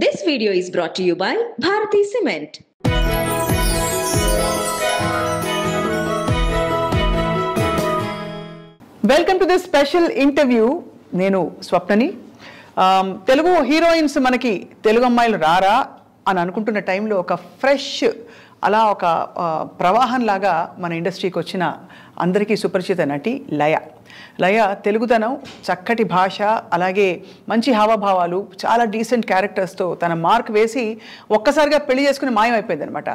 This video is brought to you by Bharati Cement. Welcome to this special interview. నేను స్వప్నని. Telugu heroines మనకి తెలుగు అమ్మాయిలు రారా అని అనుకుంటున్న టైంలో ఒక ఫ్రెష్ అలా ఒక ప్రవాహంలాగా మన ఇండస్ట్రీకి వచ్చిన అందరికీ సుపరిచిత నటి లయ తెలుగుతనం, చక్కటి భాష, అలాగే మంచి హావభావాలు, చాలా డీసెంట్ క్యారెక్టర్స్తో తన మార్క్ వేసి ఒక్కసారిగా పెళ్లి చేసుకుని మాయమైపోయింది అనమాట.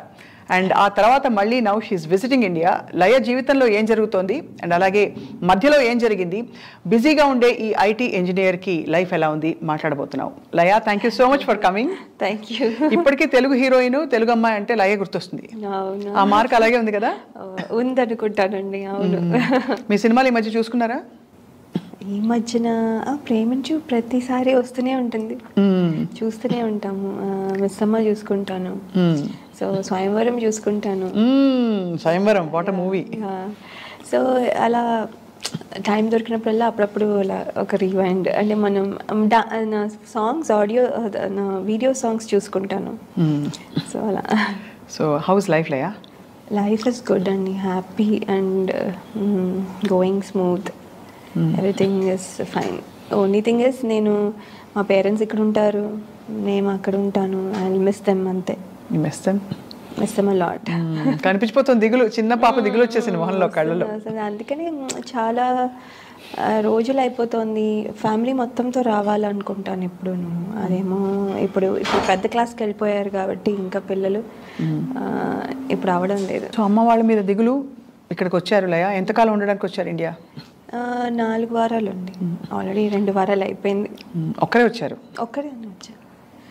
అండ్ ఆ తర్వాత మళ్ళీ నౌ షీఈస్ విజిటింగ్ ఇండియా. లయ జీవితంలో ఏం జరుగుతోంది అండ్ అలాగే మధ్యలో ఏం జరిగింది, బిజీగా ఉండే ఈ ఐటీ ఇంజనీర్కి లైఫ్ ఎలా ఉంది మాట్లాడబోతున్నావు. Laya, thank you so much for coming. Thank you. ఇప్పటికీ తెలుగు హీరోయిన్, తెలుగు అమ్మాయి అంటే లయ గుర్తొస్తుంది. ఆ మార్క్ అలాగే ఉంది కదా? ఉందనుకుంటానండి. అవును. మీ సినిమాలు ఈ మధ్య చూసుకున్నారా? ఈ మధ్యన ప్రేమించు ప్రతిసారి వస్తూనే ఉంటుంది, చూస్తూనే ఉంటాము. మిస్సమ్మ చూసుకుంటాను, సో స్వయంవరం చూసుకుంటాను. Swayamvaram, what a movie. So అలా టైం దొరికినప్పుడల్లా అప్పుడప్పుడు అలా ఒక రివైండ్ అంటే మనం సాంగ్స్, ఆడియో, వీడియో సాంగ్స్ చూసుకుంటాను. సో అలా. So how's life Laya? Life is good అండి, happy and going smooth. Everything is fine. Only thing is నేను మా పేరెంట్స్ ఇక్కడ ఉంటారు, నేను అక్కడ ఉంటాను. ఐ మిస్ దెమ్, అంతే. Miss them a lot. కనిపించిపోతుంది దిగులు, చిన్న పాప దిగులు వచ్చేసింది మొహంలో, కళ్ళలో. అందుకని చాలా రోజులు అయిపోతుంది. ఫ్యామిలీ మొత్తంతో రావాలనుకుంటాను ఎప్పుడూను. అదేమో ఇప్పుడు పెద్ద క్లాస్కి వెళ్ళిపోయారు కాబట్టి ఇంకా పిల్లలు ఇప్పుడు అవడం లేదు. సో అమ్మ వాళ్ళ మీద దిగులు. ఇక్కడికి వచ్చారు లయ, ఎంతకాలం ఉండడానికి వచ్చారు ఇండియా? 4 వారాలు అండి. ఆల్రెడీ 2 వారాలు అయిపోయింది. ఒక్కరే వచ్చారు? ఒక్కరే వచ్చారు.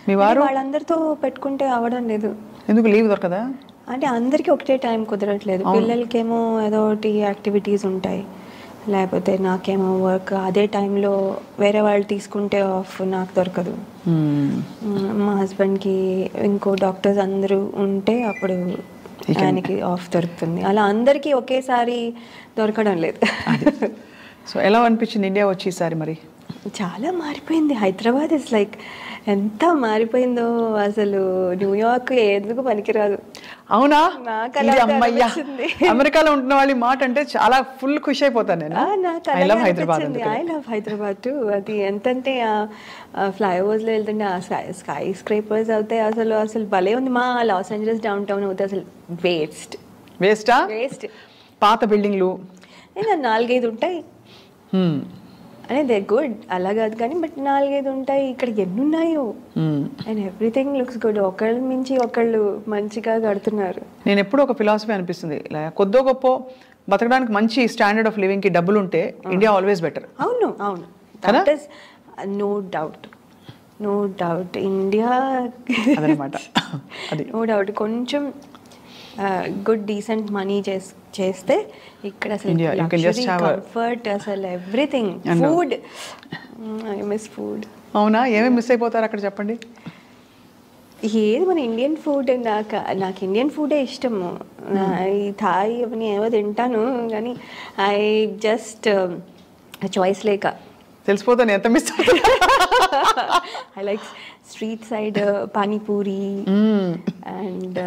మీ వారు? వాళ్ళందరితో పెట్టుకుంటే అవడం లేదు. ఎందుకు, లీవ్ దొరకదా? అంటే అందరికీ ఒకటే టైం కుదరట్లేదు. పిల్లలకేమో ఏదో ఒకటి యాక్టివిటీస్ ఉంటాయి, లేకపోతే నాకేమో వర్క్. అదే టైంలో వేరే వాళ్ళు తీసుకుంటే ఆఫ్ నాకు దొరకదు. మా హస్బెండ్కి ఇంకో డాక్టర్స్ అందరూ ఉంటే అప్పుడు ఆయనకి ఆఫ్ దొరుకుతుంది. అలా అందరికీ ఒకేసారి దొరకడం లేదు. సో ఎలా అనిపించింది ఇండియా వచ్చి ఈసారి? మరి చాలా మారిపోయింది. హైదరాబాద్ ఇస్ లైక్ ఎంత మారిపోయిందో అసలు. న్యూయార్క్ ఎందుకు పనికిరాదు. అవునా? అమ్మయ్యా, అమెరికాలో ఉంటున్న వాళ్ళ మాట అంటే చాలా ఫుల్ ఖుషి అయిపోతాను నేను. I love Hyderabad to. అది ఎంతంటే ఫ్లైఓవర్స్లో వెళ్తుంటే ఆ స్కై స్క్రేపర్స్ అవుతాయి. అసలు భలే ఉంది. మా లాస్ ఏంజలస్ డౌన్ టౌన్ అవుతాయి అసలు వేస్ట్. పాత బిల్డింగ్లు 4-5 ఉంటాయి. అనే దే గుడ్, అలా కాదు కానీ, బట్ 4-5 ఉంటాయి. ఇక్కడ ఎన్ని ఉన్నాయో. And everything looks good. ఒకళ్ళ మించి ఒకళ్ళు మంచిగా కడుతున్నారు. నేను ఎప్పుడు ఒక ఫిలాసఫీ అనిపిస్తుంది, కొద్దో గొప్ప బతకడానికి మంచి స్టాండర్డ్ ఆఫ్ లివింగ్ కి డబ్బులు ఉంటే ఇండియా ఆల్వేస్ బెటర్. అవును. That is no doubt. India అదనమాట. No doubt. కొంచెం గుడ్ డీసెంట్ మనీ చేస్తే ఇక్కడ అసలు కంఫర్ట్, అసలు everything. Food, I miss food. అవునా? ఏమేమి మిస్ అయిపోతారు అక్కడ చెప్పండి. ఏది మన ఇండియన్ ఫుడ్. నాకు ఇండియన్ ఫుడే ఇష్టము. ఈ థాయ్ అవన్నీ ఏవో తింటాను కానీ ఐ జస్ట్ చాయిస్ లేక తెలిసిపోతాను ఎంత మిస్ అవుతాను. I like street side panipuri and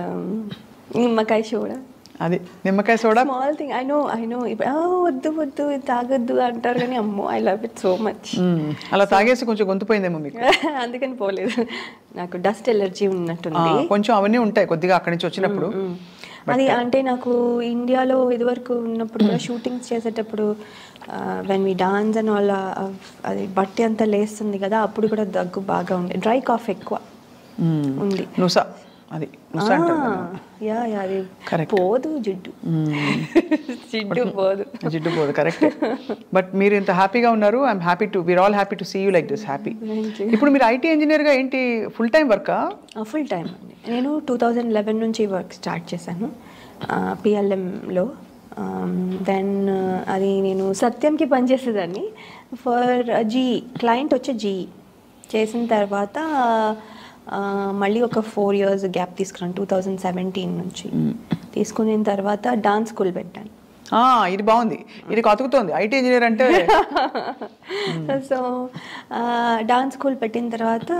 నిమ్మకాయ సోడా. అది నిమ్మకాయ soda small thing. I know వద్దు తాగొద్దు అంటారు కానీ అమ్మో I love it so much. అలా తాగేసి కొంచెం గొంతుపోయిందేమో మీకు? అందుకని పోలేదు. నాకు డస్ట్ ఎలర్జీ ఉన్నట్టుంది కొంచెం. అవన్నీ ఉంటాయి కొద్దిగా అక్కడి నుంచి వచ్చినప్పుడు. అది అంటే నాకు ఇండియాలో ఇదివరకు ఉన్నప్పుడు కూడా షూటింగ్స్ చేసేటప్పుడు when we dance and all, అది బట్టి అంతా లేస్తుంది కదా, అప్పుడు కూడా దగ్గు బాగా ఉంది. డ్రై కాఫ్ ఎక్కువ ఉంది. అది పోదు, జిడ్డు పోదు. కరెక్ట్. బట్ మీరు ఇంత హ్యాపీగా ఉన్నారు. I'm happy too, we are all happy to see you like this. Happy. ఇప్పుడు మీరు ఐటీ ఇంజనీర్గా ఏంటి ఫుల్ టైం వర్కా? ఫుల్ టైం అండి. నేను 2011 నుంచి వర్క్ స్టార్ట్ చేశాను పిఎల్ఎంలో. దెన్ అది నేను సత్యంకి పనిచేసేదాన్ని ఫర్ జీఈ. క్లయింట్ వచ్చే జీఈ చేసిన తర్వాత మళ్ళీ ఒక 4 years గ్యాప్ తీసుకున్నాను. 2017 నుంచి తీసుకున్న తర్వాత డాన్స్ స్కూల్ పెట్టాను. ఇది బాగుంది, ఇది కతుకుతోంది ఐటీ ఇంజనీర్ అంటే. సో డాన్స్ స్కూల్ పెట్టిన తర్వాత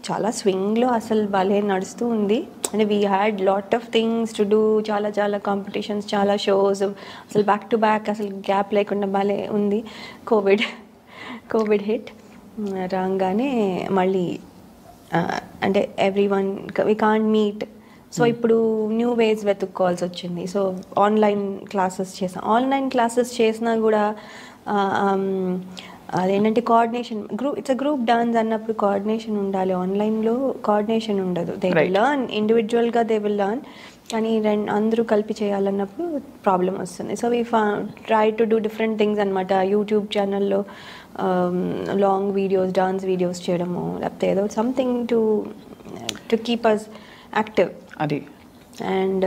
చాలా స్వింగ్లో అసలు భలే నడుస్తూ ఉంది. అంటే we had lot of things to do, చాలా చాలా కాంపిటీషన్స్, చాలా షోస్, అసలు బ్యాక్ టు బ్యాక్ అసలు గ్యాప్ లేకుండా భలే ఉంది. కోవిడ్ హిట్ రాగానే మళ్ళీ అంటే every one we can't meet. So ఇప్పుడు న్యూ వేస్ వెతుక్కోవాల్సి వచ్చింది. సో ఆన్లైన్ క్లాసెస్ చేసాం. ఆన్లైన్ క్లాసెస్ చేసినా కూడా అదేంటంటే coordination, it's a group dance అన్నప్పుడు కోఆర్డినేషన్ ఉండాలి. ఆన్లైన్లో కోఆర్డినేషన్ ఉండదు. దే విల్ లర్న్ ఇండివిజువల్గా, దే విల్ లర్న్, కానీ అందరూ కలిపి చేయాలన్నప్పుడు ప్రాబ్లం వస్తుంది. So we try to do different things అనమాట. యూట్యూబ్ ఛానల్లో లాంగ్ వీడియోస్, డాన్స్ వీడియోస్ చేయడము, లేకపోతే ఏదో something to keep us active. అది అండ్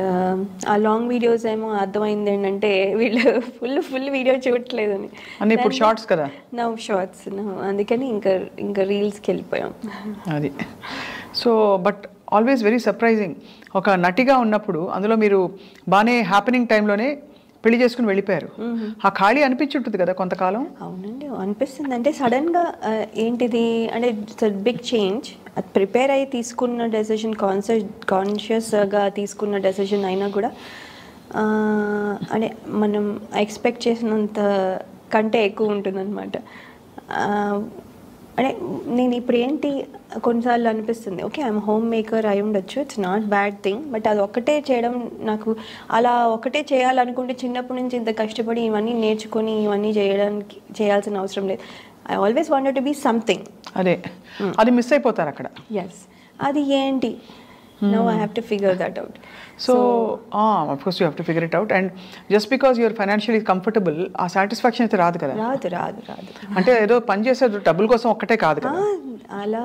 ఆ లాంగ్ వీడియోస్ ఏమో అర్థమైంది ఏంటంటే వీళ్ళు ఫుల్ వీడియో చూడట్లేదని. అన్నీ ఇప్పుడు షార్ట్స్ కదా, నవ్ షార్ట్స్, అందుకని ఇంకా రీల్స్కి వెళ్ళిపోయాం. అది. So but always very surprising, ఒక నటిగా ఉన్నప్పుడు అందులో మీరు బాగానే హ్యాపెనింగ్ టైంలోనే పెళ్లి చేసుకుని వెళ్ళిపోయారు. ఆ ఖాళీ అనిపించుంటుంది కదా కొంతకాలం. అవునండి, అనిపిస్తుంది. అంటే సడన్గా ఏంటిది అంటే ఇట్స్ బిగ్ చేంజ్. అది ప్రిపేర్ అయ్యి తీసుకున్న డెసిషన్, కాన్షియస్గా తీసుకున్న డెసిషన్ అయినా కూడా అంటే మనం ఎక్స్పెక్ట్ చేసినంత కంటే ఎక్కువ ఉంటుందన్నమాట. అంటే నేను ఇప్పుడు ఏంటి కొన్నిసార్లు అనిపిస్తుంది, ఓకే ఐఎమ్ హోమ్ మేకర్ అయి ఉండొచ్చు, it's not bad thing, but అది ఒకటే చేయడం నాకు అలా ఒకటే చేయాలనుకుంటే చిన్నప్పటి నుంచి ఇంత కష్టపడి ఇవన్నీ నేర్చుకొని ఇవన్నీ చేయాల్సిన అవసరం లేదు. I always wanted to be something. అదే అది మిస్ అయిపోతారు అక్కడ. ఎస్, అది ఏంటి, now I have to figure that out. So of course you have to figure it out, and just because you're financially comfortable ఆ సాటిస్ఫాక్షన్ అయితే రాదు కదా. రాదు అంటే ఏదో పని చేసే డబ్బుల కోసం ఒక్కటే కాదు కదా. అలా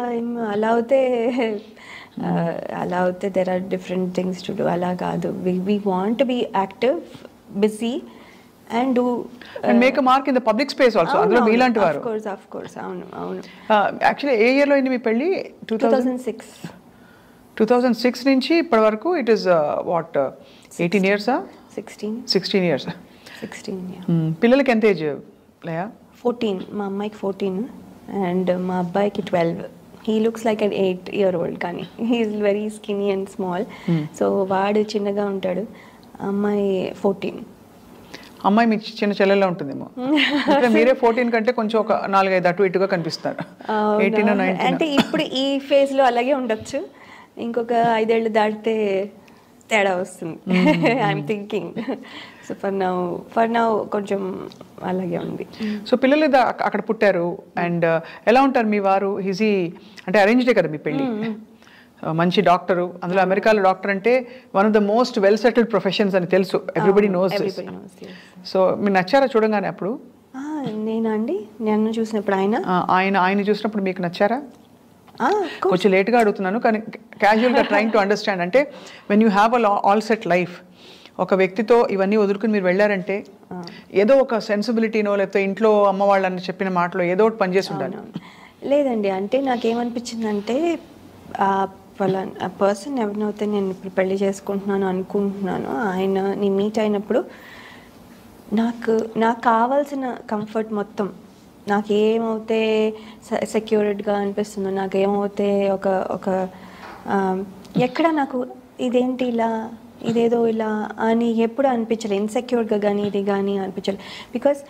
అవుతే there are different things to do. అలా కాదు, we want be active, busy and do and make a mark in the public space also. అందులో మీలాంటి వారు of course అవును. యాక్చువల్లీ ఏ ఇయర్లో అయింది మీ పెళ్ళి? 2006 నుంచి ఇప్పటి వరకు it is what 18 years? 16 years. 16. పిల్లలకి ఎంత ఏజ్ లేయా? 14. మా అమ్మాయికి 14 అండ్ మా అబ్బాయికి 12. He looks like an 8-year-old, కానీ he's very skinny and small. So వాడు చిన్నగా ఉంటాడు. అమ్మాయి 14. అమ్మాయి మీకు చిన్న చెల్లెల్లో ఉంటుందేమో. మీరే 14 కంటే కొంచెం ఒక 4-5 అటు ఇటుగా కనిపిస్తారు. 18 or 19. అంటే ఇప్పుడు ఈ ఫేజ్లో అలాగే ఉండొచ్చు, ఇంకొక 5 ఏళ్ళు దాటితే తేడా వస్తుంది. I'm thinking. So for now కొంచెం అలాగే ఉంది. సో పిల్లలు అక్కడ పుట్టారు. అండ్ ఎలా ఉంటారు మీ వారు? ఈజీ అంటే అరేంజ్డే కదా మీ పెళ్ళి? మంచి డాక్టరు, అందులో అమెరికాలో డాక్టర్ అంటే one of the most well settled professions అని తెలుసు. Everybody knows. సో మీరు నచ్చారా చూడంగానే అప్పుడు? నేనా అండి, నన్ను చూసినప్పుడు ఆయన చూసినప్పుడు మీకు నచ్చారా? కొంచెం లేట్గా అడుగుతున్నాను, కానీ క్యాజువల్గా ట్రైంగ్ టు అండర్స్టాండ్. అంటే when you have all set life, ఒక వ్యక్తితో ఇవన్నీ వదులుకుని మీరు వెళ్ళారంటే ఏదో ఒక సెన్సిబిలిటీనో లేకపోతే ఇంట్లో అమ్మ వాళ్ళని చెప్పిన మాటలో ఏదో ఒకటి పనిచేసి ఉండాలి. లేదండి, అంటే నాకేమనిపించిందంటే ఆ పర్సన్ ఎవరినైతే నేను ఇప్పుడు పెళ్లి అనుకుంటున్నాను ఆయనని మీట్ అయినప్పుడు నాకు కావాల్సిన కంఫర్ట్ మొత్తం, నాకేమవుతే సెక్యూర్డ్గా అనిపిస్తుందో, నాకేమవుతే ఒక ఎక్కడ నాకు ఇదేంటి ఇలా, ఇదేదో ఇలా అని ఎప్పుడు అనిపించలేదు. ఇన్సెక్యూర్గా కానీ ఇది కానీ అనిపించలేదు. బికాస్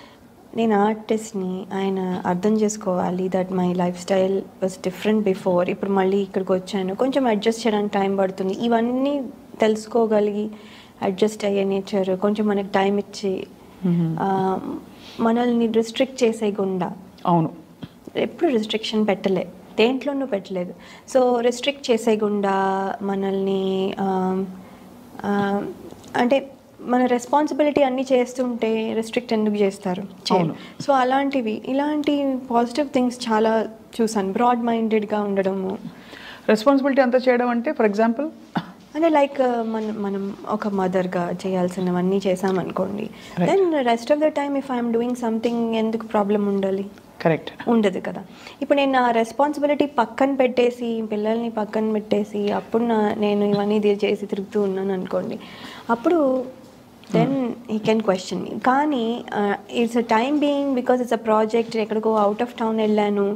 నేను ఆర్టిస్ట్ని, ఆయన అర్థం చేసుకోవాలి that my life style was different before. ఇప్పుడు మళ్ళీ ఇక్కడికి వచ్చాను, కొంచెం అడ్జస్ట్ చేయడానికి టైం పడుతుంది. ఇవన్నీ తెలుసుకోగలిగి అడ్జస్ట్ అయ్యే నేచర్, కొంచెం మనకి టైం ఇచ్చి మనల్ని రిస్ట్రిక్ట్ చేసేయకుండా. అవును, ఎప్పుడు రిస్ట్రిక్షన్ దేంట్లోనూ పెట్టలేదు. సో రిస్ట్రిక్ట్ చేసేయకుండా మనల్ని అంటే మన రెస్పాన్సిబిలిటీ అన్నీ చేస్తుంటే రెస్ట్రిక్ట్ ఎందుకు చేస్తారు? సో ఇలాంటి పాజిటివ్ థింగ్స్ చాలా చూసాను. బ్రాడ్ మైండెడ్గా ఉండడము. రెస్పాన్సిబిలిటీ అంతా చేయడం అంటే ఫర్ ఎగ్జాంపుల్ అంటే లైక్ మనం ఒక మదర్గా చేయాల్సినవన్నీ చేసామనుకోండి, then rest of the time if I'm doing something ఎందుకు ప్రాబ్లం ఉండాలి? కరెక్ట్, ఉండదు కదా. ఇప్పుడు నేను నా రెస్పాన్సిబిలిటీ పక్కన పెట్టేసి, పిల్లల్ని పక్కన పెట్టేసి అప్పుడు నేను ఇవన్నీ చేసి తిరుగుతూ ఉన్నాను అనుకోండి, అప్పుడు then he can question me. కానీ it's a time being because it's a project, ఎక్కడికో అవుట్ ఆఫ్ టౌన్ వెళ్ళాను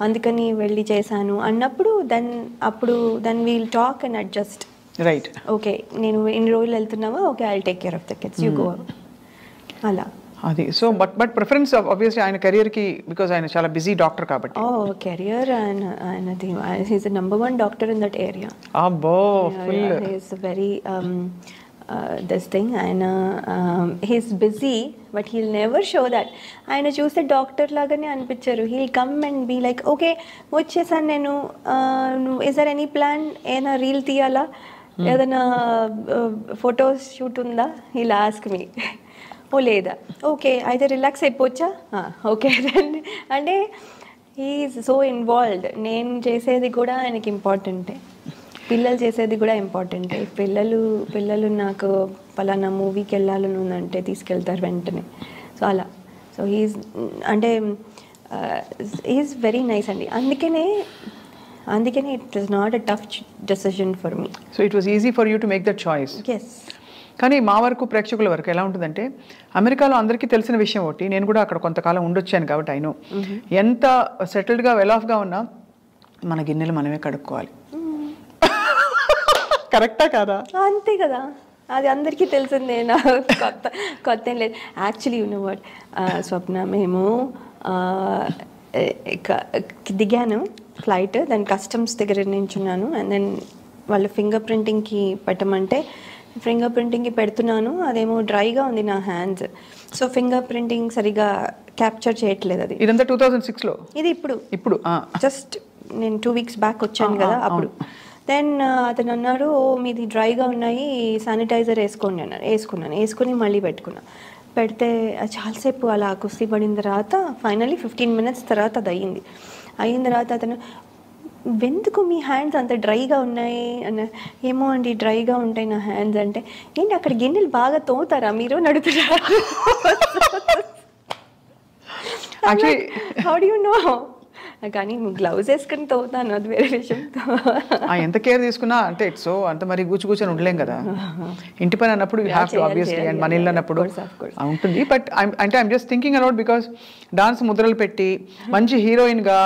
అందుకని వెళ్ళి చేశాను అన్నప్పుడు then we'll talk and adjust. Right. Okay నేను ఇన్ని రోజులు వెళ్తున్నావా, okay I take care of the kids, you go. అలా అది. సో బట్ ప్రిఫరెన్స్ ఆబ్వియస్లీ ఆయన కెరియర్కి, బికాజ్ ఆయన చాలా బిజీ డాక్టర్ కాబట్టి. కెరియర్ ఆయనది, he's number 1 doctor in that area. అబ్బో, full he's very this thing. ఆయన he's busy but he'll never show that. ఆయన చూస్తే డాక్టర్ లాగానే అనిపించారు. He'll come and be like okay వచ్చేసాను నేను, ఇస్ దర్ ఎనీ ప్లాన్, ఏదైనా రీల్ తీయాలా, ఏదైనా ఫొటోస్ షూట్ ఉందా, హీల్ ఆస్క్ మీ. ఓ లేదా, ఓకే అయితే రిలాక్స్ అయిపోవచ్చా, ఓకే రండి. అంటే హీఈస్ సో ఇన్వాల్వ్డ్. నేను చేసేది కూడా ఆయనకి ఇంపార్టెంటే, పిల్లలు చేసేది కూడా ఇంపార్టెంటే. పిల్లలు నాకు పలానా మూవీకి వెళ్ళాలని ఉందంటే తీసుకెళ్తారు వెంటనే. సో అలా. సో అంటే హీఈస్ వెరీ నైస్ అండి. అందుకనే it was not a tough decision for me. So it was easy for you to make that choice. Yes. కానీ మా వరకు, ప్రేక్షకుల వరకు ఎలా ఉంటుందంటే, అమెరికాలో అందరికీ తెలిసిన విషయం ఒకటి, నేను కూడా అక్కడ కొంతకాలం ఉండొచ్చాను కాబట్టి అయినో, ఎంత సెటిల్డ్గా వెల్ ఆఫ్గా ఉన్నా మన గిన్నెలు మనమే కడుక్కోవాలి. కరెక్టా కాదా? అంతే కదా, అది అందరికీ తెలిసిందే. నా కొత్త ఏం లేదు. యాక్చువల్లీ యు నో వాట్ స్వప్న, మేము దిగాను ఫ్లైట్, దాని కస్టమ్స్ దగ్గర నించున్నాను. అండ్ దెన్ వాళ్ళు ఫింగర్ ప్రింటింగ్కి పెట్టమంటే ఫింగర్ ప్రింటింగ్కి పెడుతున్నాను, అదేమో డ్రైగా ఉంది నా హ్యాండ్స్. సో ఫింగర్ ప్రింటింగ్ సరిగా క్యాప్చర్ చేయట్లేదు. అది ఇదంతా 2006లో. ఇది ఇప్పుడు జస్ట్ నేను 2 weeks బ్యాక్ వచ్చాను కదా అప్పుడు. దెన్ అతను అన్నాడు, ఓ మీది డ్రైగా ఉన్నాయి, శానిటైజర్ వేసుకోండి అన్నారు. వేసుకుని మళ్ళీ పెడితే చాలాసేపు అలా కుస్తీ పడిన తర్వాత ఫైనల్లీ 15 minutes తర్వాత అది అయిన తర్వాత అతను, ఎందుకు మీ హ్యాండ్స్ అంత డ్రైగా ఉన్నాయి అన్న. ఏమో అండి డ్రైగా ఉంటాయి నా హ్యాండ్స్ అంటే. ఏంటి అక్కడ గిన్నెలు బాగా తోముతారా మీరు నడుపుతారా? How do you know? కానీ గ్లౌజ్ వేసుకుని తోతాను, అది వేరే విషయం. ఎంత కేర్ తీసుకున్నా అంటే ఇట్స్ అంత మరి కూర్చొని ఉండలేం కదా. ఇంటి పని అన్నప్పుడు you have to obviously, and మన ఇల్లు అన్నప్పుడు ఉంటుంది. బట్ అంటే I'm just thinking aloud, because dance ముద్రలు పెట్టి మంచి హీరోయిన్గా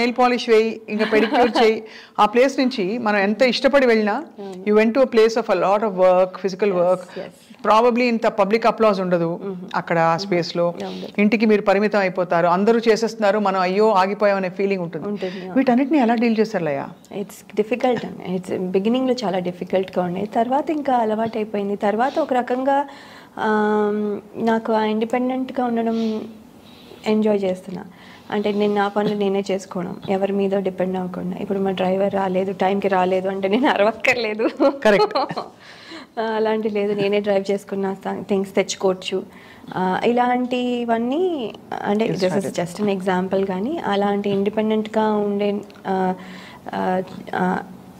నెయిల్ పాలిష్ వేయి, ఇంకా పెడిక్యూర్ చేయి, ఆ ప్లేస్ నుంచి మనం ఎంత ఇష్టపడి వెళ్ళినా, you went to a place of a lot of work, physical work. Probably ఇంత పబ్లిక్ అప్లాజ్ ఉండదు అక్కడ ఆ స్పేస్లో. ఇంటికి మీరు పరిమితం అయిపోతారు, అందరూ చేసేస్తున్నారు, మనం అయ్యో ఆగిపోయామనే ఫీలింగ్ ఉంటుంది. వీటన్నిటిని ఎలా డీల్ చేస్తారు లయ? ఇట్స్ డిఫికల్ట్ అండి. ఇట్స్ బిగినింగ్లో చాలా డిఫికల్ట్గా ఉండేది, తర్వాత ఇంకా అలవాటు అయిపోయింది. తర్వాత ఒక రకంగా నాకు ఆ ఇండిపెండెంట్గా ఉండడం ఎంజాయ్ చేస్తున్నా. అంటే నేను నా పనులు నేనే చేసుకోవడం, ఎవరి మీద డిపెండ్ అవ్వకుండా. ఇప్పుడు మా డ్రైవర్ రాలేదు, టైంకి రాలేదు అంటే నేను అరవక్కర్లేదు. కరెక్ట్. అలాంటి లేదు, నేనే డ్రైవ్ చేసుకున్న థింగ్స్ తెచ్చుకోవచ్చు. ఇలాంటివన్నీ అంటే this is just an example. కానీ అలాంటి ఇండిపెండెంట్గా ఉండే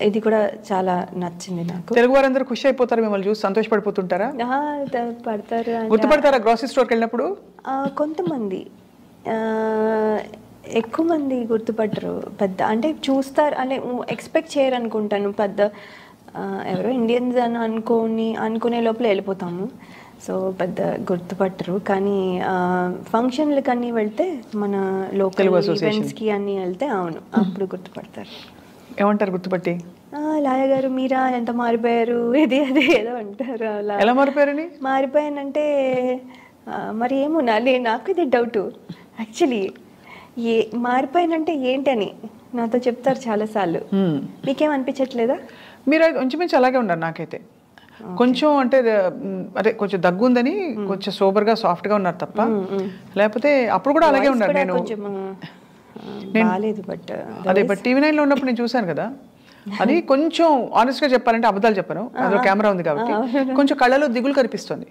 ఇది కూడా చాలా నచ్చింది నాకు. తెలుగు వారందరూ ఖుషి అయిపోతారు మిమ్మల్ని చూసి, సంతోషపడిపోతుంటారా? పడతారు. గుర్తుపడతారా గ్రోసరీ స్టోర్కి వెళ్ళినప్పుడు? కొంతమంది, ఎక్కువ మంది గుర్తుపట్టరు. పెద్ద అంటే చూస్తారు అంటే ఎక్స్పెక్ట్ చేయరు అనుకుంటాను. పెద్ద ఎవరో ఇండియన్స్ అని అనుకునే లోపల వెళ్ళిపోతాము. సో పెద్ద గుర్తుపట్టరు. కానీ ఫంక్షన్లకు అన్నీ వెళ్తే, మన లోకల్ ఈవెంట్స్కి అన్నీ వెళ్తే అవును అప్పుడు గుర్తుపడతారు. ఏమంటారు గుర్తుపట్టి? లాయ గారు మీరా, ఎంత మారిపోయారు, ఇది అది ఏదో అంటారు. అలా ఎలా మారిపోయారని? మారిపోయానంటే మరి ఏమో నాకు ఇది డౌట్ యాక్చువల్లీ. మారిపోయానంటే ఏంటని నాతో చెప్తారు చాలాసార్లు. మీకేం అనిపించట్లేదా? మీరు ఇంచుమించు అలాగే ఉన్నారు నాకైతే. కొంచెం అంటే అదే కొంచెం దగ్గు ఉందని కొంచెం సోబర్గా సాఫ్ట్గా ఉన్నారు తప్ప, లేకపోతే అప్పుడు కూడా అలాగే ఉన్నారు. అదే బట్ TV9లో ఉన్నప్పుడు నేను చూశాను కదా, అది కొంచెం ఆనెస్ట్గా చెప్పాలంటే అబద్ధాలు చెప్పను, అందులో కెమెరా ఉంది కాబట్టి కొంచెం కళ్ళలో దిగులు కనిపిస్తుంది.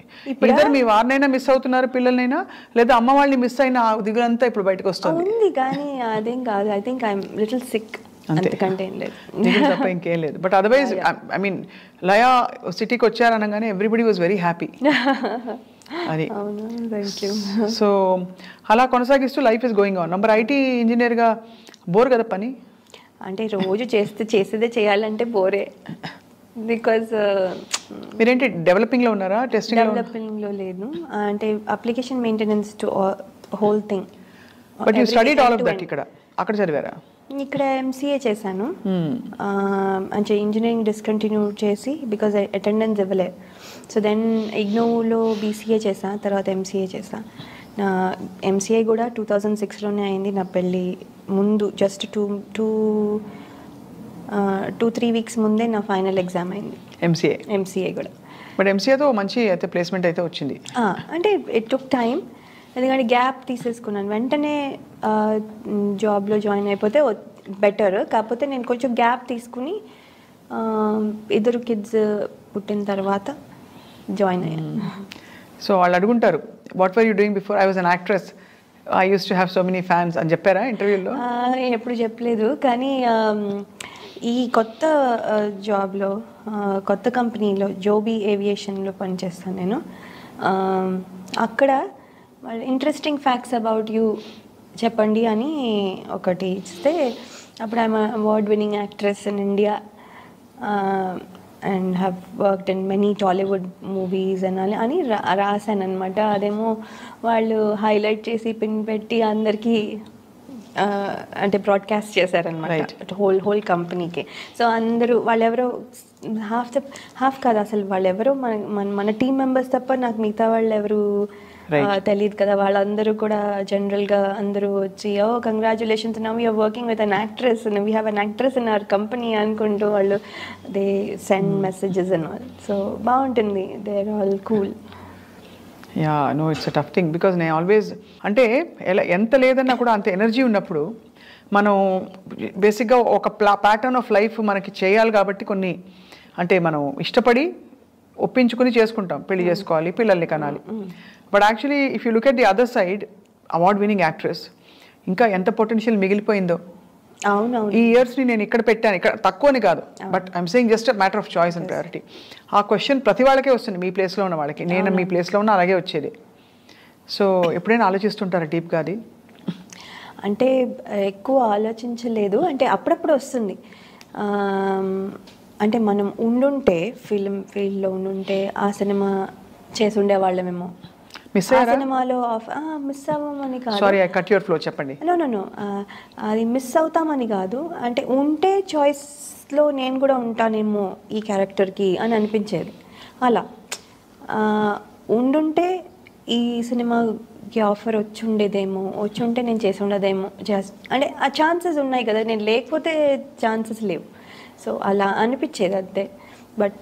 ఇద్దరు మీ వారినైనా మిస్ అవుతున్నారు పిల్లలనైనా, లేదా అమ్మ వాళ్ళని మిస్ అయిన ఆ దిగులంతా ఇప్పుడు బయటకు వస్తుంది. కానీ అదేం కాదు, I think I'm little sick, అంతకంటే ఏం లేదు, తప్ప ఇంకేం లేదు. But otherwise I mean Laya సిటీకి వచ్చారనగానే ఎవ్రీబడి వాజ్ వెరీ హ్యాపీ. అది సో అలా కొనసాగిస్తూ life is going on. Number IT ఇంజనీర్గా బోర్ కదా పని? అంటే రోజు చేసేదే చేయాలంటే బోరే. బికాజ్ మీరేంటి డెవలపింగ్లో ఉన్నారా, టెస్టింగ్? డెవలపింగ్లో లేదు, అంటే application maintenance to whole thing. But you studied all of that ఇక్కడ, అక్కడ చదివారా? ఇక్కడ ఎంసీఏ చేశాను. అంటే ఇంజనీరింగ్ డిస్కంటిన్యూ చేసి బికాజ్ అటెండెన్స్ ఇవ్వలే. సో దెన్ ఇగ్నోలో బీసీఏ చేసా, తర్వాత ఎంసీఏ చేసా. నా ఎంసీఏ కూడా 2006లోనే అయింది. నా పెళ్ళి ముందు జస్ట్ 2-3 వీక్స్ ముందే నా ఫైనల్ ఎగ్జామ్ అయింది ఎంసీఏ కూడా. బట్ ఎంసీఏతో మంచి అయితే ప్లేస్మెంట్ అయితే వచ్చింది. అంటే ఇట్ టుక్ టైం, ఎందుకంటే గ్యాప్ తీసేసుకున్నాను. వెంటనే జాబ్లో జాయిన్ అయిపోతే బెటర్, కాకపోతే నేను కొంచెం గ్యాప్ తీసుకుని 2 కిడ్స్ పుట్టిన తర్వాత జాయిన్ అయ్యాను. సో వాళ్ళు అడుగుంటారు, what were you doing before? I was an actress, I use to have so many fans అని చెప్పారా ఇంటర్వ్యూలో? ఎప్పుడు చెప్పలేదు, కానీ ఈ కొత్త జాబ్లో, కొత్త కంపెనీలో జోబీ ఏవియేషన్లో పనిచేస్తాను నేను. అక్కడ ఇంట్రెస్టింగ్ ఫ్యాక్ట్స్ అబౌట్ యూ చెప్పండి అని ఒకటి ఇస్తే, అప్పుడు I'm award winning actress in India and have worked in many Tollywood movies అని రాశాను అనమాట. అదేమో వాళ్ళు హైలైట్ చేసి పిన్ పెట్టి అందరికీ అంటే బ్రాడ్కాస్ట్ చేశారనమాట హోల్ కంపెనీకి. సో అందరూ వాళ్ళెవరో హాఫ్ కాదు అసలు, వాళ్ళెవరో మన టీం మెంబర్స్ తప్ప నాకు మిగతా వాళ్ళు ఎవరు తెలియదు కదా. వాళ్ళందరూ కూడా జనరల్గా అందరూ వచ్చి, oh congratulations, now you're working with an actress, we have an actress in our company అనుకుంటూ వాళ్ళు they send messages and all. So బాగుంటుంది, they are all cool. Yeah no, it's a tough thing because నేను always అంటే ఎంత లేదన్నా కూడా అంత energy ఉన్నప్పుడు మనం బేసిక్గా ఒక ప్యాటర్న్ ఆఫ్ లైఫ్ మనకి చేయాలి కాబట్టి కొన్ని అంటే మనం ఇష్టపడి ఒప్పించుకుని చేసుకుంటాం, పెళ్లి చేసుకోవాలి, పిల్లల్ని కనాలి. But actually if you look at the other side, award winning actress ఇంకా ఎంత పొటెన్షియల్ మిగిలిపోయిందో. అవునవును, ఈ ఇయర్స్ని నేను ఇక్కడ పెట్టాను, ఇక్కడ తక్కువని కాదు, but I'm saying just matter of choice and priority. ఆ క్వశ్చన్ ప్రతి వాళ్ళకే వస్తుంది, మీ ప్లేస్లో ఉన్న వాళ్ళకి. నేను మీ ప్లేస్లో ఉన్న అలాగే వచ్చేది. సో ఎప్పుడైనా ఆలోచిస్తుంటారా డీప్గా అది? అంటే ఎక్కువ ఆలోచించలేదు, అంటే అప్పుడప్పుడు వస్తుంది. అంటే మనం ఉండుంటే ఫిల్మ్ ఫీల్డ్లో ఉండుంటే ఆ సినిమా చేసి ఉండేవాళ్ళమేమో. మిస్ అయ్యారా సినిమాలో మిస్ అవ్వమని కాదు, sorry I cut your flow, చెప్పండి. నో అది మిస్ అవుతామని కాదు, అంటే ఉంటే చాయిస్లో నేను కూడా ఉంటానేమో ఈ క్యారెక్టర్కి అని అనిపించేది. అలా ఉండుంటే ఈ సినిమాకి ఆఫర్ వచ్చి ఉంటే నేను చేసి ఉండదేమో, అంటే ఆ ఛాన్సెస్ ఉన్నాయి కదా, నేను లేకపోతే ఛాన్సెస్ లేవు. సో అలా అనిపించేది అంతే. బట్